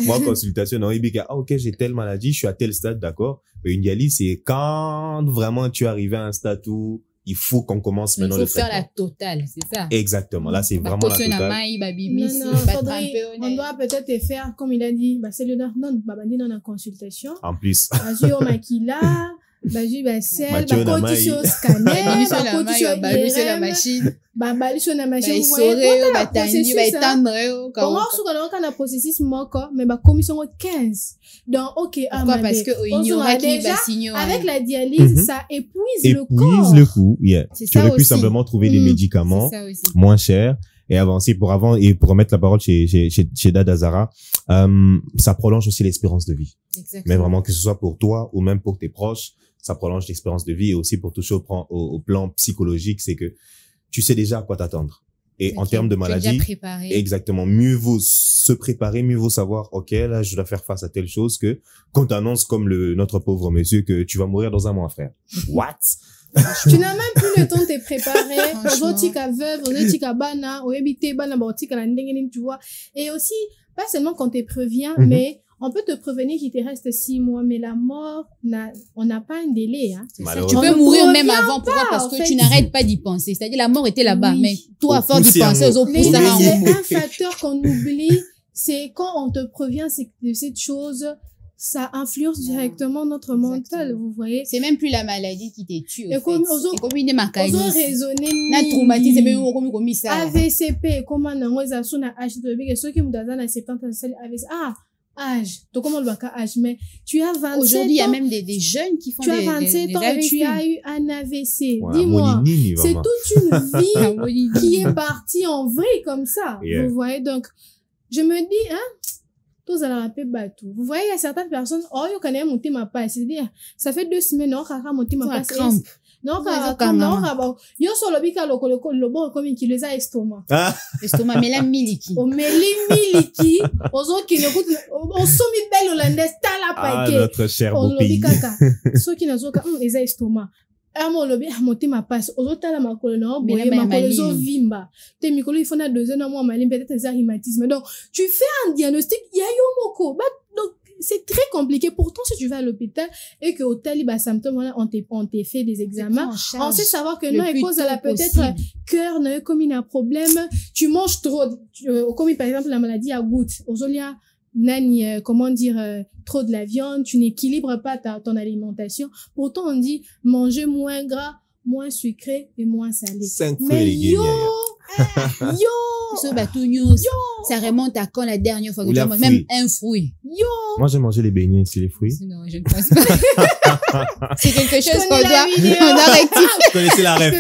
moi, consultation, non, ok, j'ai telle maladie, je suis à tel stade, d'accord. Mais une dialyse, c'est quand vraiment tu es arrivé à un stade où il faut qu'on commence maintenant le traitement. Il faut faire la totale, c'est ça? Exactement. Là, c'est vraiment la totale. On doit peut-être faire, comme il a dit, c'est le non, dans la consultation. En plus. Baji basel bakoti sur scanner bakoti sur la machine babali sur la machine voyez batandi baetendre comment on a processus moko mais ba commission 15 donc OK parce que ignoraki basigno avec la dialyse ça épuise le corps le coût tu aurais pu simplement trouver des médicaments moins chers et avancer pour remettre la parole chez Dada Zara, ça prolonge aussi l'espérance de vie. Exactement. Mais vraiment que ce soit pour toi ou même pour tes proches, ça prolonge l'espérance de vie et aussi pour toucher au plan psychologique, c'est que tu sais déjà à quoi t'attendre. Et en termes de maladie, exactement, mieux vaut se préparer, mieux vaut savoir, ok, là, je dois faire face à telle chose que qu'on t'annonce comme notre pauvre monsieur que tu vas mourir dans un mois, frère. What? Tu n'as même plus le temps de te préparer. Tu vois. Et aussi, pas seulement quand tu préviens, mais on peut te prévenir qu'il te reste 6 mois, mais la mort, on n'a pas un délai. Hein. Tu peux mourir même avant, pourquoi? Parce que tu n'arrêtes pas d'y penser. C'est-à-dire la mort était là-bas, mais toi, à force d'y penser aux autres, c'est un facteur qu'on oublie, c'est quand on te prévient de cette chose, ça influence directement notre mental, vous voyez. C'est même plus la maladie qui te tue. Et comme raisonner, AVCP, comment on a son âge de ceux qui me donnent 70 ans, âge. Donc, comment on va âge, mais tu as 27 ans. Aujourd'hui, il y a même des jeunes qui font des AVC. Tu as 27 ans et tu as eu un AVC. Dis-moi, c'est toute une vie qui est partie en vrille comme ça. Vous voyez, donc, je me dis, tous à la rappeler bateau. Vous voyez, il y a certaines personnes, yo connaît monter ma passe. C'est-à-dire, ça fait 2 semaines, monter ma passe. Non, yo solo bika le bon comme qui les a estomac. Estomac mais la miliki. O meli miliki, ozo qui ne coûte on somi belle hollandaise tala paquet. Notre cher beau pays. Ceux qui n'ont pas les a estomac. Amo lobi monter ma passe ozo tala makolo na boye makolo zo vimba. Te mikolo il faut na 2 ans na moi maline peut-être un rhumatisme. Donc tu fais un diagnostic ya yo moko. Donc c'est très compliqué. Pourtant, si tu vas à l'hôpital et que au taliba symptômes, on te fait des examens, on sait savoir que non, à cause de la peut-être cœur, non, comme il y a un problème, tu manges trop, comme par exemple la maladie à goutte, Ozolia, nani, comment dire, trop de la viande, tu n'équilibres pas ton alimentation. Pourtant, on dit manger moins gras, moins sucré et moins salé. 5 fruits et légumes. Ça remonte à quand la dernière fois que tu as mangé même un fruit? Moi, j'ai mangé les beignets, c'est les fruits. Non, je ne pense pas. C'est quelque chose qu'on doit rectifier. Vous connaissez la ref,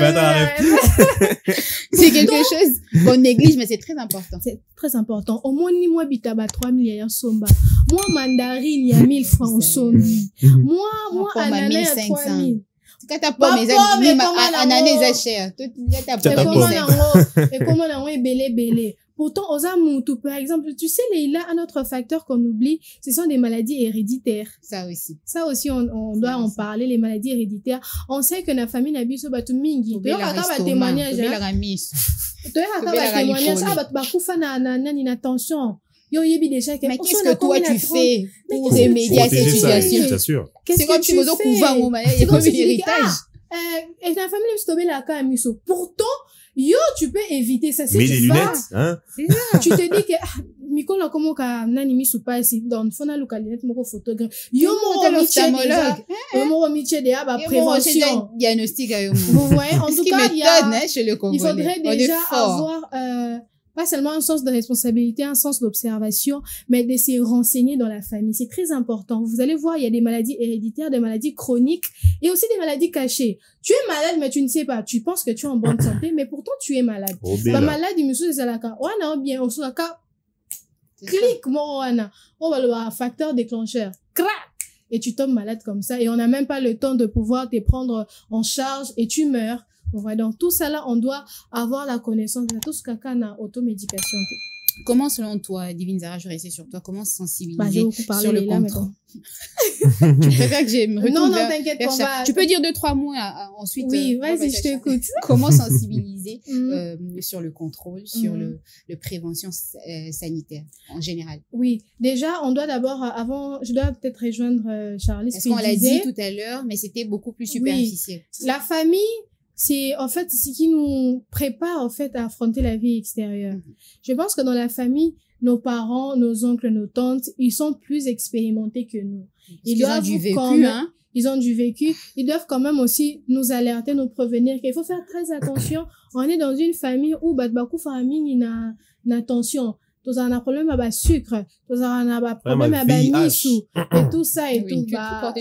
C'est quelque chose qu'on néglige, mais c'est très important. C'est très important. Au moins, ni moi, bitaba 3 milliards somba. Moi, mandarine, il y a 1000 francs au sombi. Moi, ananas, 3 000. Quand t'as pas mes amis, ananas, c'est cher. Et comment on est belé. Pourtant, aux amoutou, par exemple, tu sais, Leïla, un autre facteur qu'on oublie, ce sont des maladies héréditaires. Ça aussi, on doit en parler, les maladies héréditaires. On sait que la famille n'a pas de batu mingi. Tu as un témoignage. Attention. Mais qu'est-ce que toi tu fais pour remédier à cette situation? C'est comme tu me dis, c'est comme un héritage. Et la famille est tombée là quand même. Pourtant, tu peux éviter ça. Mais les lunettes, hein? C'est ça. Tu te dis que, Mikola comment ka nani misu pas si dans fona lukalinette moko photographe. Mo miche de aba prévention. Diagnostic à vous voyez, en tout cas, il faudrait déjà avoir, pas seulement un sens de responsabilité, un sens d'observation, mais de se renseigner dans la famille. C'est très important. Vous allez voir, il y a des maladies héréditaires, des maladies chroniques et aussi des maladies cachées. Tu es malade, mais tu ne sais pas. Tu penses que tu es en bonne santé, mais pourtant tu es malade. La maladie, monsieur Zalaka, on a bien, on s'en clique, moana. On va le facteur déclencheur. Crac! Et tu tombes malade comme ça et on n'a même pas le temps de pouvoir te prendre en charge et tu meurs. Voilà, donc tout ça là, on doit avoir la connaissance de tout ce qu'on a automédication. Comment, selon toi, Divine Zara, je restais sur toi, comment sensibiliser sur le contrôle? Tu préfères que je me retourne Non, t'inquiète pas. Tu peux dire 2-3 mots ensuite. Oui, vas-y, je t'écoute. Comment sensibiliser sur le contrôle, sur le prévention sanitaire en général? Oui, déjà, on doit d'abord, avant, je dois peut-être rejoindre Charlie. Parce qu'on l'a dit tout à l'heure, mais c'était beaucoup plus superficiel. Oui. La famille, c'est en fait ce qui nous prépare en fait à affronter la vie extérieure. Je pense que dans la famille, nos parents, nos oncles, nos tantes, ils sont plus expérimentés que nous. Ils ont du vécu, hein. Ils ont du vécu. Ils doivent quand même aussi nous alerter, nous prévenir qu'il faut faire très attention. On est dans une famille où beaucoup famille n'a attention. Tous en a problème à sucre, tous en a problème à nisou, et tout ça et tout. Je sais pas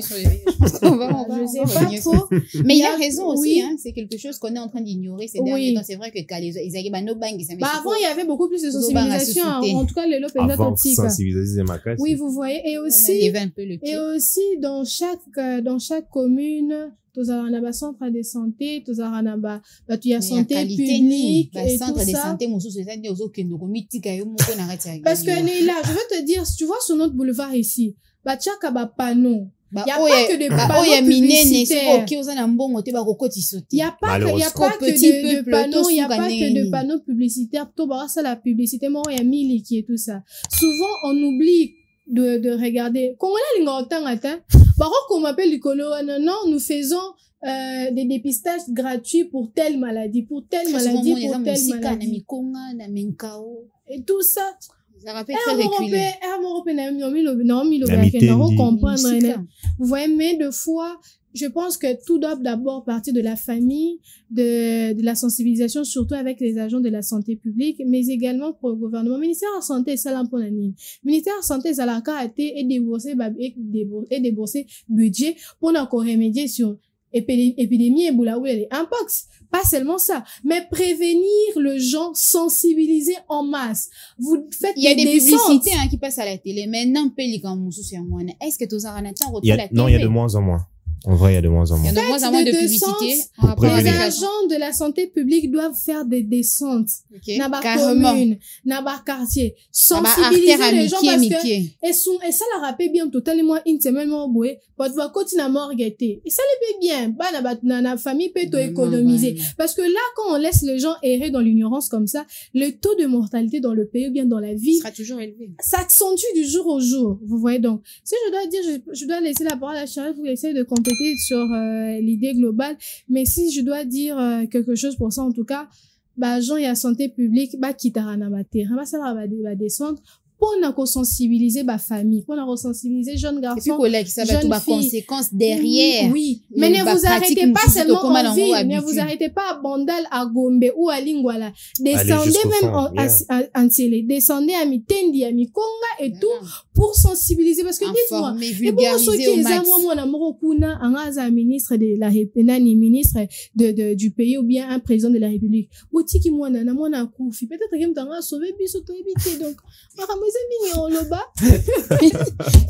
trop. Mais il a raison aussi, hein. C'est quelque chose qu'on est en train d'ignorer ces derniers temps. C'est vrai que quand ils avaient avant, il y avait beaucoup plus de sensibilisation. En tout cas, les lopes sensibiliser ma casse. Oui, vous voyez. Et aussi, dans chaque commune, tous en a centre de santé, tous en a il y a santé publique et tout ça. Centre de santé, parce que là, je veux te dire, si tu vois sur notre boulevard ici, tchaka panneau. Il n'y a pas que de panneaux publicitaires. Il n'y a pas que de panneaux, il n'y a pas que de panneaux publicitaires. Tout ça, la publicité, moi, il y a mille qui est tout ça. Souvent, on oublie de regarder. Comment on m'appelle Nicolo, non, nous faisons des dépistages gratuits pour telle maladie, pour telle maladie. Et tout ça. Ça rappelle très reculé. Vous voyez, mais de fois, je pense que tout doit d'abord partir de la famille, de la sensibilisation, surtout avec les agents de la santé publique, mais également pour le gouvernement. Ministère de la Santé, ça l'en pour la ligne. Ministère de la Santé, ça l'a été et débourser budget pour encore remédier sur épidémie Ebola ou les impacts. Pas seulement ça, mais prévenir le gens, sensibiliser en masse. Vous faites il y a des publicités qui passent à la télé. Maintenant, est-ce que tu as un Non, il y a de moins en moins. En vrai, il y a de moins en moins. Il y a de moins en moins de publicité. Les agents de la santé publique doivent faire des descentes. Dans la commune, dans le quartier. Sensibiliser les gens parce que, et ça la rappelle bien totalement une semaine, pour voir continuer à morgueter. Et ça le fait bien. Dans la famille peut être économiser. Parce que là, quand on laisse les gens errer dans l'ignorance comme ça, le taux de mortalité dans le pays ou bien dans la vie sera toujours élevé. Ça accentue du jour au jour. Vous voyez donc. Si je dois dire, je dois laisser la parole à Charles pour essayer de compléter sur l'idée globale, mais si je dois dire quelque chose pour ça, en tout cas, Jean et la santé publique, quittera na terrain, ça va descendre pour nous sensibiliser la famille, pour nous sensibiliser jeunes garçons, jeunes filles. Conséquences derrière. Oui, mais ne vous arrêtez pas seulement en ville, ne vous arrêtez pas à Bandal, à Gombe ou à Lingwala. Descendez même en télé, descendez à Mitendi, à Mikonga et tout pour sensibiliser parce que dites-moi, et vulgariser au max. Un ministre de la République, ministre du pays ou bien un président de la République. Otiki mwana na mwana kufi. Peut-être que m'tanga sauver biso to éviter donc.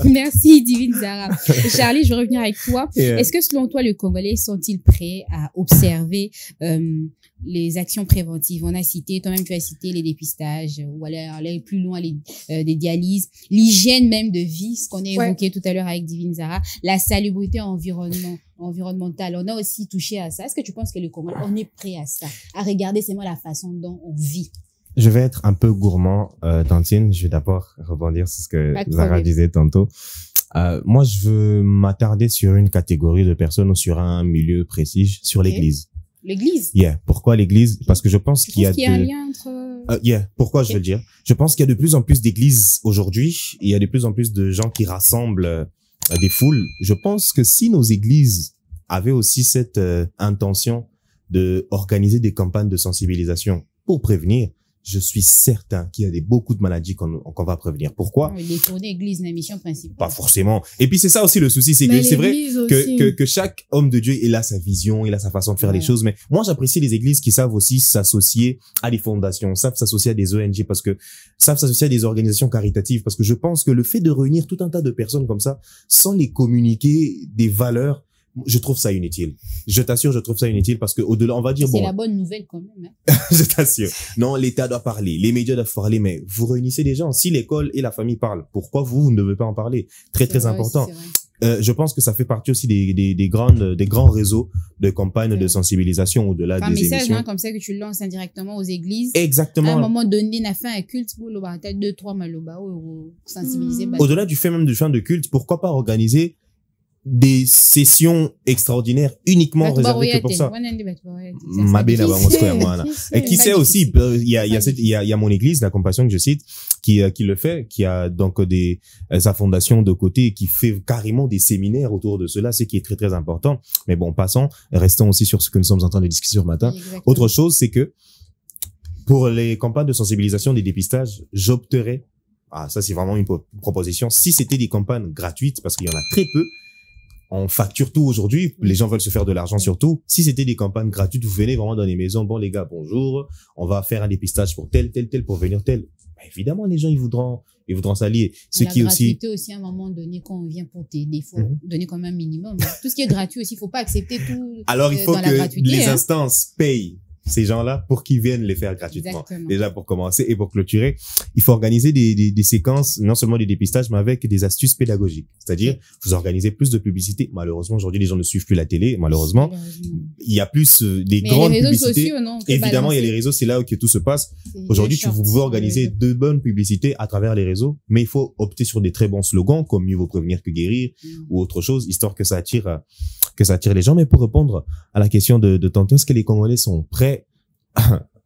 Merci Divine Zara. Charlie, je vais revenir avec toi. Est-ce que selon toi, les Congolais sont-ils prêts à observer les actions préventives? On a cité, toi-même tu as cité les dépistages, ou aller plus loin, des dialyses, l'hygiène même de vie, ce qu'on a évoqué tout à l'heure avec Divine Zara, la salubrité environnementale. On a aussi touché à ça. Est-ce que tu penses que les Congolais, on est prêts à ça, à regarder seulement la façon dont on vit? Je vais être un peu gourmand, Tantine. Je vais d'abord rebondir sur ce que Zara disait tantôt. Moi, je veux m'attarder sur une catégorie de personnes ou sur un milieu précis, sur l'église. L'église? Pourquoi l'église? Parce que je pense qu'il y a un lien entre... Pourquoi je veux le dire? Je pense qu'il y a de plus en plus d'églises aujourd'hui. Il y a de plus en plus de gens qui rassemblent des foules. Je pense que si nos églises avaient aussi cette intention de organiser des campagnes de sensibilisation pour prévenir, je suis certain qu'il y a beaucoup de maladies qu'on va prévenir. Pourquoi? Les tournées église, la mission principale. Pas forcément. Et puis c'est ça aussi le souci, c'est que c'est vrai que chaque homme de Dieu, il a sa vision, il a sa façon de faire les choses. Mais moi, j'apprécie les églises qui savent aussi s'associer à des fondations, savent s'associer à des ONG savent s'associer à des organisations caritatives, parce que je pense que le fait de réunir tout un tas de personnes comme ça, sans les communiquer des valeurs, je trouve ça inutile. Je t'assure, je trouve ça inutile parce que au-delà, on va dire c'est la bonne nouvelle quand même. Je t'assure. Non, l'État doit parler, les médias doivent parler, mais vous réunissez des gens. Si l'école et la famille parlent, pourquoi vous ne devez pas en parler? Très important. Je pense que ça fait partie aussi des grands réseaux de campagnes de sensibilisation au-delà des émissions. Un message comme ça que tu lances indirectement aux églises. Exactement. À un moment donné, on a fait un culte pour le peut-être 2-3 maloba ou sensibiliser. Au-delà du fait même du fin de culte, pourquoi pas organiser des sessions extraordinaires uniquement réservées que pour ça. Et qui sait aussi, il y a mon église, la Compassion que je cite, qui le fait, qui a donc sa fondation de côté, qui fait carrément des séminaires autour de cela, ce qui est très important. Mais bon, passons, restons aussi sur ce que nous sommes en train de discuter ce matin. Exactement. Autre chose, c'est que pour les campagnes de sensibilisation des dépistages, j'opterais, ça c'est vraiment une proposition, si c'était des campagnes gratuites, parce qu'il y en a très peu. On facture tout aujourd'hui. Les gens veulent se faire de l'argent surtout. Si c'était des campagnes gratuites, vous venez vraiment dans les maisons. Bon, les gars, bonjour. On va faire un dépistage pour tel, pour venir tel. Ben, évidemment, les gens, ils voudront s'allier. Ce qui est aussi à un moment donné, quand on vient pour t'aider, il faut donner quand même un minimum. Tout ce qui est gratuit aussi, il faut pas accepter tout. Alors, il faut que les instances payent ces gens-là pour qu'ils viennent les faire gratuitement. Exactement. Déjà, pour commencer et pour clôturer, il faut organiser des séquences, non seulement des dépistages, mais avec des astuces pédagogiques. C'est-à-dire, vous organisez plus de publicité. Malheureusement, aujourd'hui, les gens ne suivent plus la télé. Malheureusement, il y a plus des grandes publicités. Sociaux, non, évidemment, il y a les réseaux, c'est là où tout se passe. Aujourd'hui, vous pouvez organiser de bonnes publicités à travers les réseaux, mais il faut opter sur des très bons slogans, comme mieux vaut prévenir que guérir, ou autre chose, histoire que ça attire les gens. Mais pour répondre à la question de tantôt, est-ce que les Congolais sont prêts?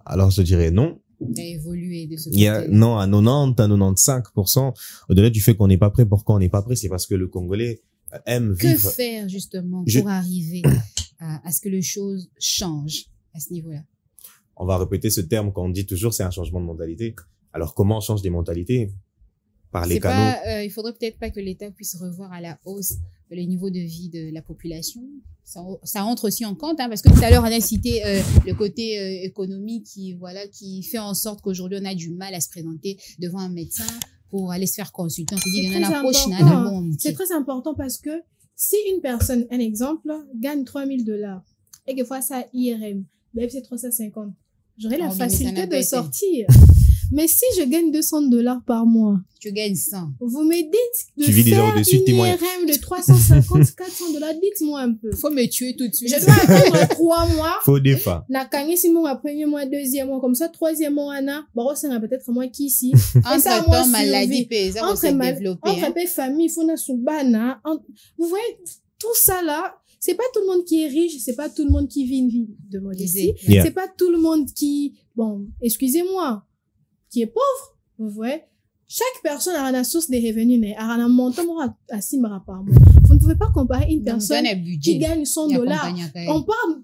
Alors, je dirais non. Il a évolué de ce côté. Non, à 90, à 95%. Au-delà du fait qu'on n'est pas prêt, pourquoi on n'est pas prêt? C'est parce que le Congolais aime vivre. Que faire, justement, pour arriver à ce que les choses changent à ce niveau-là? On va répéter ce terme qu'on dit toujours, c'est un changement de mentalité. Alors, comment on change des mentalités? Par les canaux. Il faudrait peut-être pas que l'État puisse revoir à la hausse le niveau de vie de la population. Ça rentre aussi en compte, parce que tout à l'heure, on a cité le côté économique qui fait en sorte qu'aujourd'hui, on a du mal à se présenter devant un médecin pour aller se faire consulter. On se dit, c'est très important parce que Si une personne, un exemple, gagne $3,000 et que fois ça IRM, ben c'est 350, j'aurai la facilité de sortir. Mais si je gagne $200 par mois, tu gagnes 100. Vous me dites de tu vis déjà faire au-dessus de tes une moyens. IRM de $350, $400, dites-moi un peu. Faut me tuer tout de suite. Je dois attendre 3 mois. Faux défa. Na kangi si mon premier mois, deuxième mois, comme ça, troisième mois, Anna, bon, ça n'a peut-être moins qu'ici. Entre temps, maladie, ça va se développer. Entre famille, il faut na soubana. Vous voyez, tout ça là, c'est pas tout le monde qui est riche, c'est pas tout le monde qui vit une vie de modestie. Yeah. C'est pas tout le monde qui, bon, excusez-moi, qui est pauvre. Vous voyez? Chaque personne a une source de revenus, a un montant à 6 mois par mois. Vous ne pouvez pas comparer une personne qui gagne $100.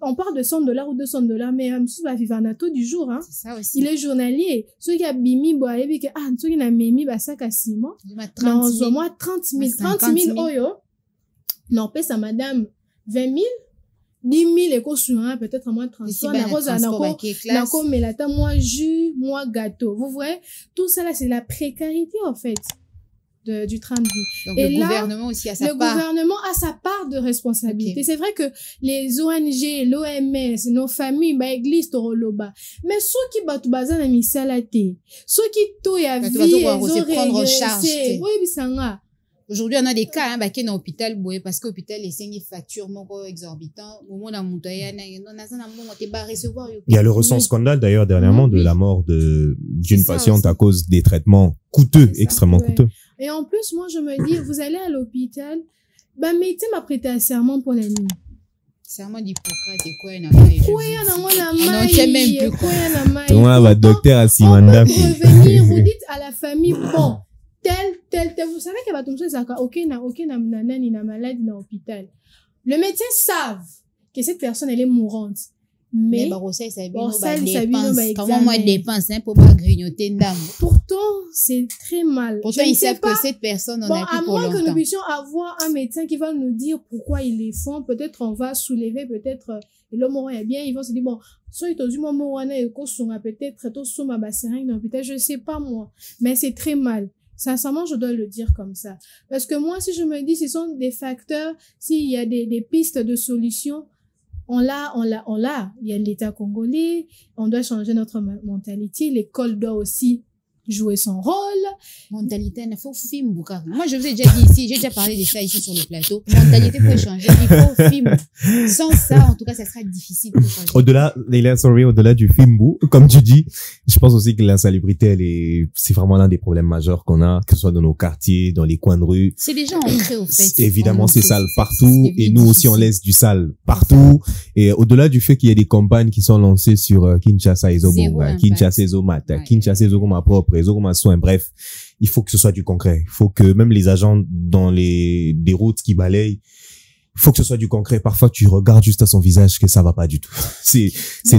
On parle de $100 ou $200, mais va vivre un taux du jour, hein. C'est ça aussi. Il est journalier. Ceux qui a bimi, boy, et que, ceux qui n'a mimi, bah, ça, qu'à 6 mois. Dans au moins 30 000. 30 000 oyo. Non, paye sa madame 20 000. 10 000 éco sur un, peut-être à moins 30 000. Nako, mais là, moi, jus, moi, gâteau. Vous voyez? Tout ça, là, c'est la précarité, en fait, du train de vie. Donc, et le là, gouvernement aussi a sa part. Le gouvernement a sa part de responsabilité. Okay. C'est vrai que les ONG, l'OMS, nos familles, bah, église, toroloba. Mais ceux qui battent bazan à misalate, ceux qui tout y a vie, ils ont prendre en charge. Oui, bisanga. Aujourd'hui, on a des cas, qui sont dans l'hôpital, parce que l'hôpital, les factures exorbitantes. Il y a le récent scandale, d'ailleurs, dernièrement, de la mort d'une patiente à cause des traitements coûteux, extrêmement coûteux. Et en plus, moi, je me dis, vous allez à l'hôpital, bah, mettez m'a prêté un serment pour la nuit. Serment d'Hippocrate, quoi, il y a tout le monde va docteur à Simanda. Vous revenir, vous dites à la famille, bon, tel, vous savez qu'il va tomber ça, ok, na nanani, na malade, na hôpital. Le médecin savent que cette personne, elle est mourante. Mais comment moi dépense, pour pas grignoter une dame. Pourtant, c'est très mal. Pourtant, ils savent que cette personne, on a plus pour longtemps. À moins que nous puissions avoir un médecin qui va nous dire pourquoi ils les font, peut-être on va soulever, peut-être, l'homme est bien, ils vont se dire, bon, soit ils t'ont dit, peut-être, je sais pas moi, mais c'est très mal. Sincèrement, je dois le dire comme ça. Parce que moi, si je me dis, ce sont des facteurs, s'il y a des pistes de solutions, on l'a. Il y a l'État congolais, on doit changer notre mentalité, l'école doit aussi jouer son rôle. Mentalité, il faut film. Moi, je vous ai déjà dit ici, j'ai déjà parlé de ça ici sur le plateau. Mentalité peut changer, il faut film. Sans ça, en tout cas, ça sera difficile pour changer. Au-delà du film, comme tu dis, je pense aussi que l'insalubrité, c'est vraiment l'un des problèmes majeurs qu'on a, que ce soit dans nos quartiers, dans les coins de rue. C'est déjà ancré, au fait. Évidemment, c'est sale partout, et nous aussi, on laisse du sale partout. Et au-delà du fait qu'il y a des campagnes qui sont lancées sur Kinshasa Ezobonga, Kinshasa Ezomata, Kinshasa Ezogoma propre, Ezogoma soin, bref, il faut que ce soit du concret. Il faut que même les agents dans des routes qui balayent, il faut que ce soit du concret. Parfois, tu regardes juste à son visage que ça va pas du tout. C'est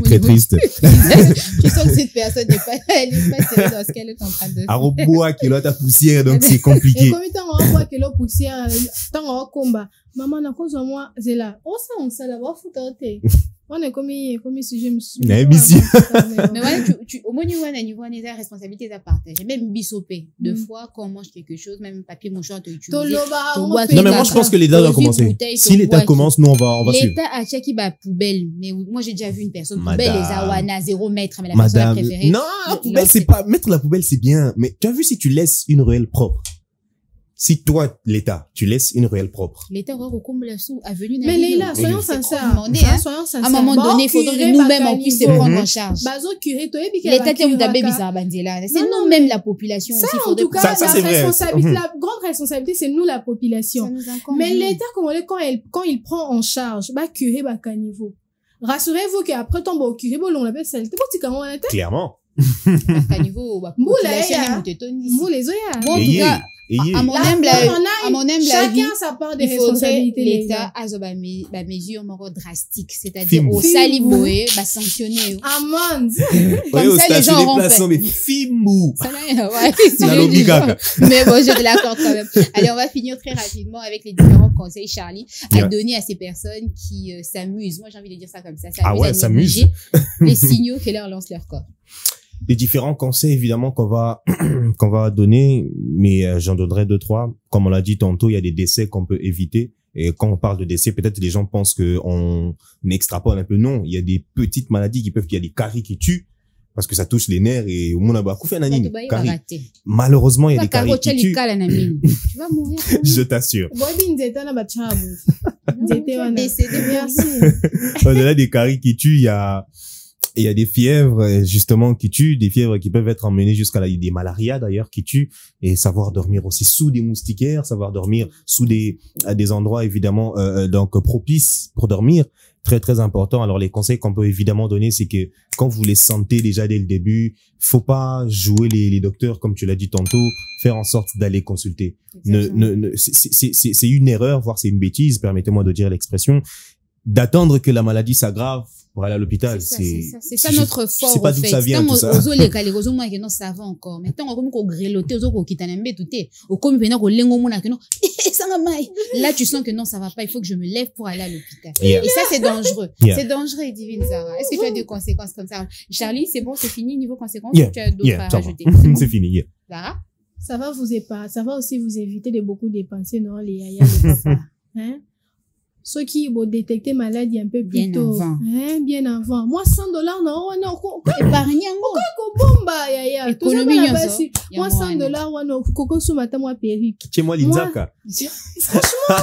très triste. Tu sens que cette personne n'est pas sérieuse dans ce qu'elle est en train de faire. À rebois, qu'il a ta poussière, donc c'est compliqué. Et comme tant on voit que l'eau poussière, tant on combat. Maman, na cause moi, c'est là. Oh, ça, on s'en va foutre. On est comme si je me suis. Mais ouais, au moins, niveau des responsabilités à partager. Même bisopé. Deux fois, quand on mange quelque chose, même papier mouchoir, tu utilises. Non, mais moi, je pense que l'État doit commencer. Si l'État commence, nous, on va suivre. L'État a checké ma poubelle. Mais moi, j'ai déjà vu une personne poubelle, les awana, 0 mètre, mais la personne a préféré. Non, la poubelle, c'est pas, mettre la poubelle, c'est bien. Mais tu as vu si tu laisses une ruelle propre? Si toi, l'État, tu laisses une ruelle propre. L'État aura recomble la sous avenue. Mais Leïla, soyons sincères. Soyons sincères. À un moment donné, il faudrait que nous-mêmes, on puisse se prendre en charge. L'État, c'est nous-mêmes la population aussi. En tout cas, la grande responsabilité, c'est nous, la population. Mais l'État, quand il prend en charge, curé, caniveau. Rassurez-vous qu'après tomber au curé, on l'appelle saleté. Clairement. Caniveau, population, vous les oya. Bon, en tout cas, à mon humble chacun sa part de responsabilité. L'État a des mesures drastique, c'est-à-dire au saliboé, sanctionner. Amende. Comme ça, les gens auront fait. Mais fimou. Mais bon, je te l'accorde quand même. Allez, on va finir très rapidement avec les différents conseils, Charlie, à donner à ces personnes qui s'amusent. Moi, j'ai envie de dire ça comme ça. S'amusent. Les signaux que leur lance leur corps. Les différents conseils, évidemment, qu'on va donner, mais j'en donnerai 2, 3. Comme on l'a dit tantôt, il y a des décès qu'on peut éviter. Et quand on parle de décès, peut-être les gens pensent que on extrapole un peu. Non, il y a des petites maladies il y a des caries qui tuent parce que ça touche les nerfs et au monde malheureusement, il y a des caries qui tuent. Tu vas mourir. Je t'assure. Au-delà des caries qui tuent, il y a des fièvres, justement, qui tuent, des fièvres qui peuvent être emmenées jusqu'à des malarias, d'ailleurs, qui tuent, et savoir dormir aussi sous des moustiquaires, savoir dormir sous des endroits, évidemment, donc, propices pour dormir. Très, très important. Alors, les conseils qu'on peut évidemment donner, c'est que quand vous les sentez déjà dès le début, faut pas jouer les docteurs, comme tu l'as dit tantôt, faire en sorte d'aller consulter. C'est une erreur, voire c'est une bêtise, permettez-moi de dire l'expression, d'attendre que la maladie s'aggrave pour aller à l'hôpital. C'est ça notre fort. C'est pas d'où ça vient, tout ça. Non, ça va encore. Mais tant qu'on greloté, là, tu sens que non, ça va pas. Il faut que je me lève pour aller à l'hôpital. Et ça, c'est dangereux. C'est dangereux, Divine Sarah. Est-ce que tu as des conséquences comme ça? Charlie, c'est bon, c'est fini niveau conséquences ou tu as d'autres à rajouter? C'est fini. Sarah? Ça va aussi vous éviter de beaucoup dépenser, non, les yaya, les papas. Hein? Ceux qui vont détecter maladie un peu plus tôt. Bien avant. Moi, $100, non, épargne, bomba, yaya. Économie, moi, $100, non, coco sous matin, moi, perruque. Chez moi, Linzaka. Franchement,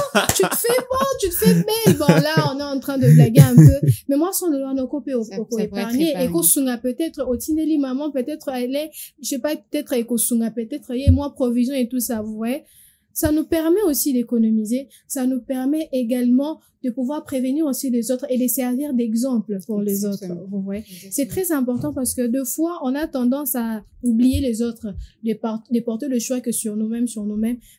tu te fais belle. Bon, là, on est en train de blaguer un peu. Mais moi, $100, non, coco, épargner. Et kosunga, peut-être, au tineli, maman, peut-être, elle est, je sais pas, peut-être, kosunga, peut-être, moi, provision et tout ça, vous voyez. Ça nous permet aussi d'économiser, ça nous permet également de pouvoir prévenir aussi les autres et de servir d'exemple pour les autres. Vous voyez, c'est très important parce que deux fois, on a tendance à oublier les autres, de porter le choix que sur nous-mêmes,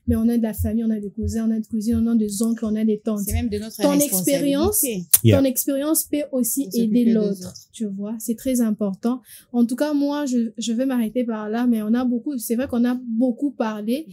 mais on a de la famille, on a des cousins, on a des cousines, on a des oncles, on a des tantes. C'est même de notre responsabilité. Ton expérience peut aussi aider l'autre, tu vois, c'est très important. En tout cas, moi, je vais m'arrêter par là, mais c'est vrai qu'on a beaucoup parlé.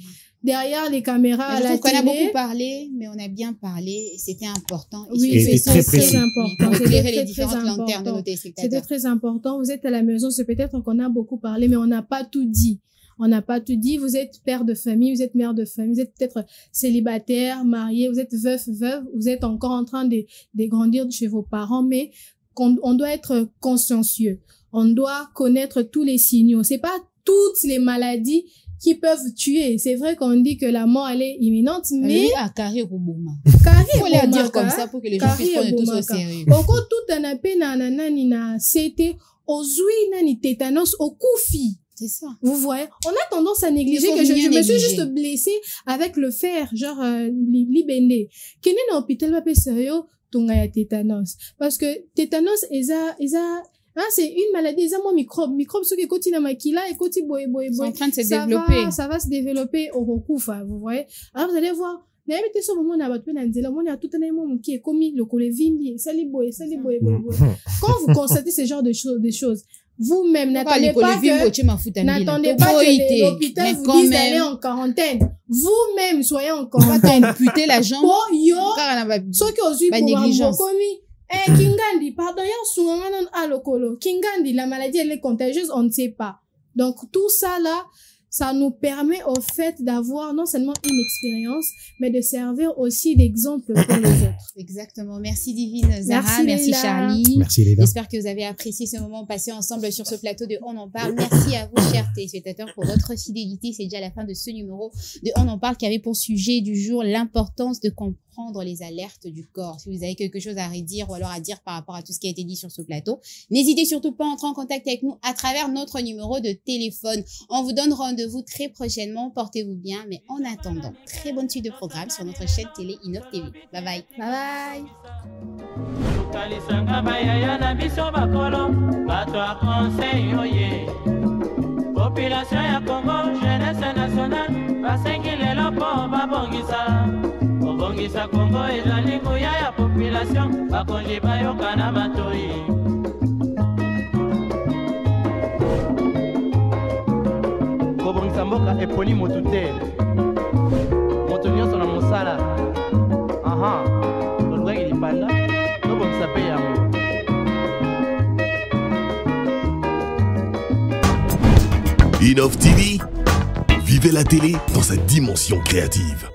Derrière les caméras à la télé. On a beaucoup parlé, mais on a bien parlé. C'était important. Oui, c'est très important. Pour éclairer les différentes lanternes de nos téléspectateurs. C'était très important. Vous êtes à la maison, c'est peut-être qu'on a beaucoup parlé, mais on n'a pas tout dit. Vous êtes père de famille, vous êtes mère de famille, vous êtes peut-être célibataire, marié, vous êtes veuve, vous êtes encore en train de grandir chez vos parents, mais on doit être consciencieux. On doit connaître tous les signaux. C'est pas toutes les maladies qui peuvent tuer. C'est vrai qu'on dit que la mort, elle est imminente, mais... Carré Bouma. Faut les dire comme ça pour que les gens puissent prendre tout au sérieux. Encore tout un appel na c'était ozui nani tétanos au koufi. C'est ça. Vous voyez, on a tendance à négliger que je me suis juste blessée avec le fer, genre libende. Kene na hôpital va pas sérieux tonga ya tétanos parce que tétanos c'est une maladie, c'est un microbe ceux qui continuent à maquiller et continuent c'est en train de se développer. Ça va se développer au recouvre, vous voyez. Alors vous allez voir, n'avez ce moment à tout un moment qui est commis le colevindi, sali boy. Quand vous constatez ce genre de choses, vous-même n'attendez pas que l'hôpital vous dise d'aller en quarantaine. Vous-même soyez en quarantaine. Amputer la jambe. Ceux qui ont eu négligence. Kingandi, pardon, Kingandi, la maladie, elle est contagieuse, on ne sait pas. Donc, tout ça là, ça nous permet au fait d'avoir non seulement une expérience, mais de servir aussi d'exemple pour les autres. Exactement. Merci Divine Zara, merci Charlie. Merci Léla. J'espère que vous avez apprécié ce moment passé ensemble sur ce plateau de On en parle. Merci à vous, chers téléspectateurs, pour votre fidélité. C'est déjà la fin de ce numéro de On en parle qui avait pour sujet du jour l'importance de comprendre les alertes du corps. Si vous avez quelque chose à redire ou alors à dire par rapport à tout ce qui a été dit sur ce plateau, n'hésitez surtout pas à entrer en contact avec nous à travers notre numéro de téléphone. On vous donne rendez-vous très prochainement. Portez-vous bien, mais en attendant, très bonne suite de programme sur notre chaîne télé Innov TV. Bye bye. Bye bye. Population ya Congo, jeunesse nationale, basengilelo po babongisa. Obongisa Congo ezali nguya ya population, bakonzi bayoka na matoi. Kobongisa mboka eponi motu te. Moto nyonso na mosala. Tolukaki lipanda, tobongisa pe yango. Innov TV, vivez la télé dans sa dimension créative.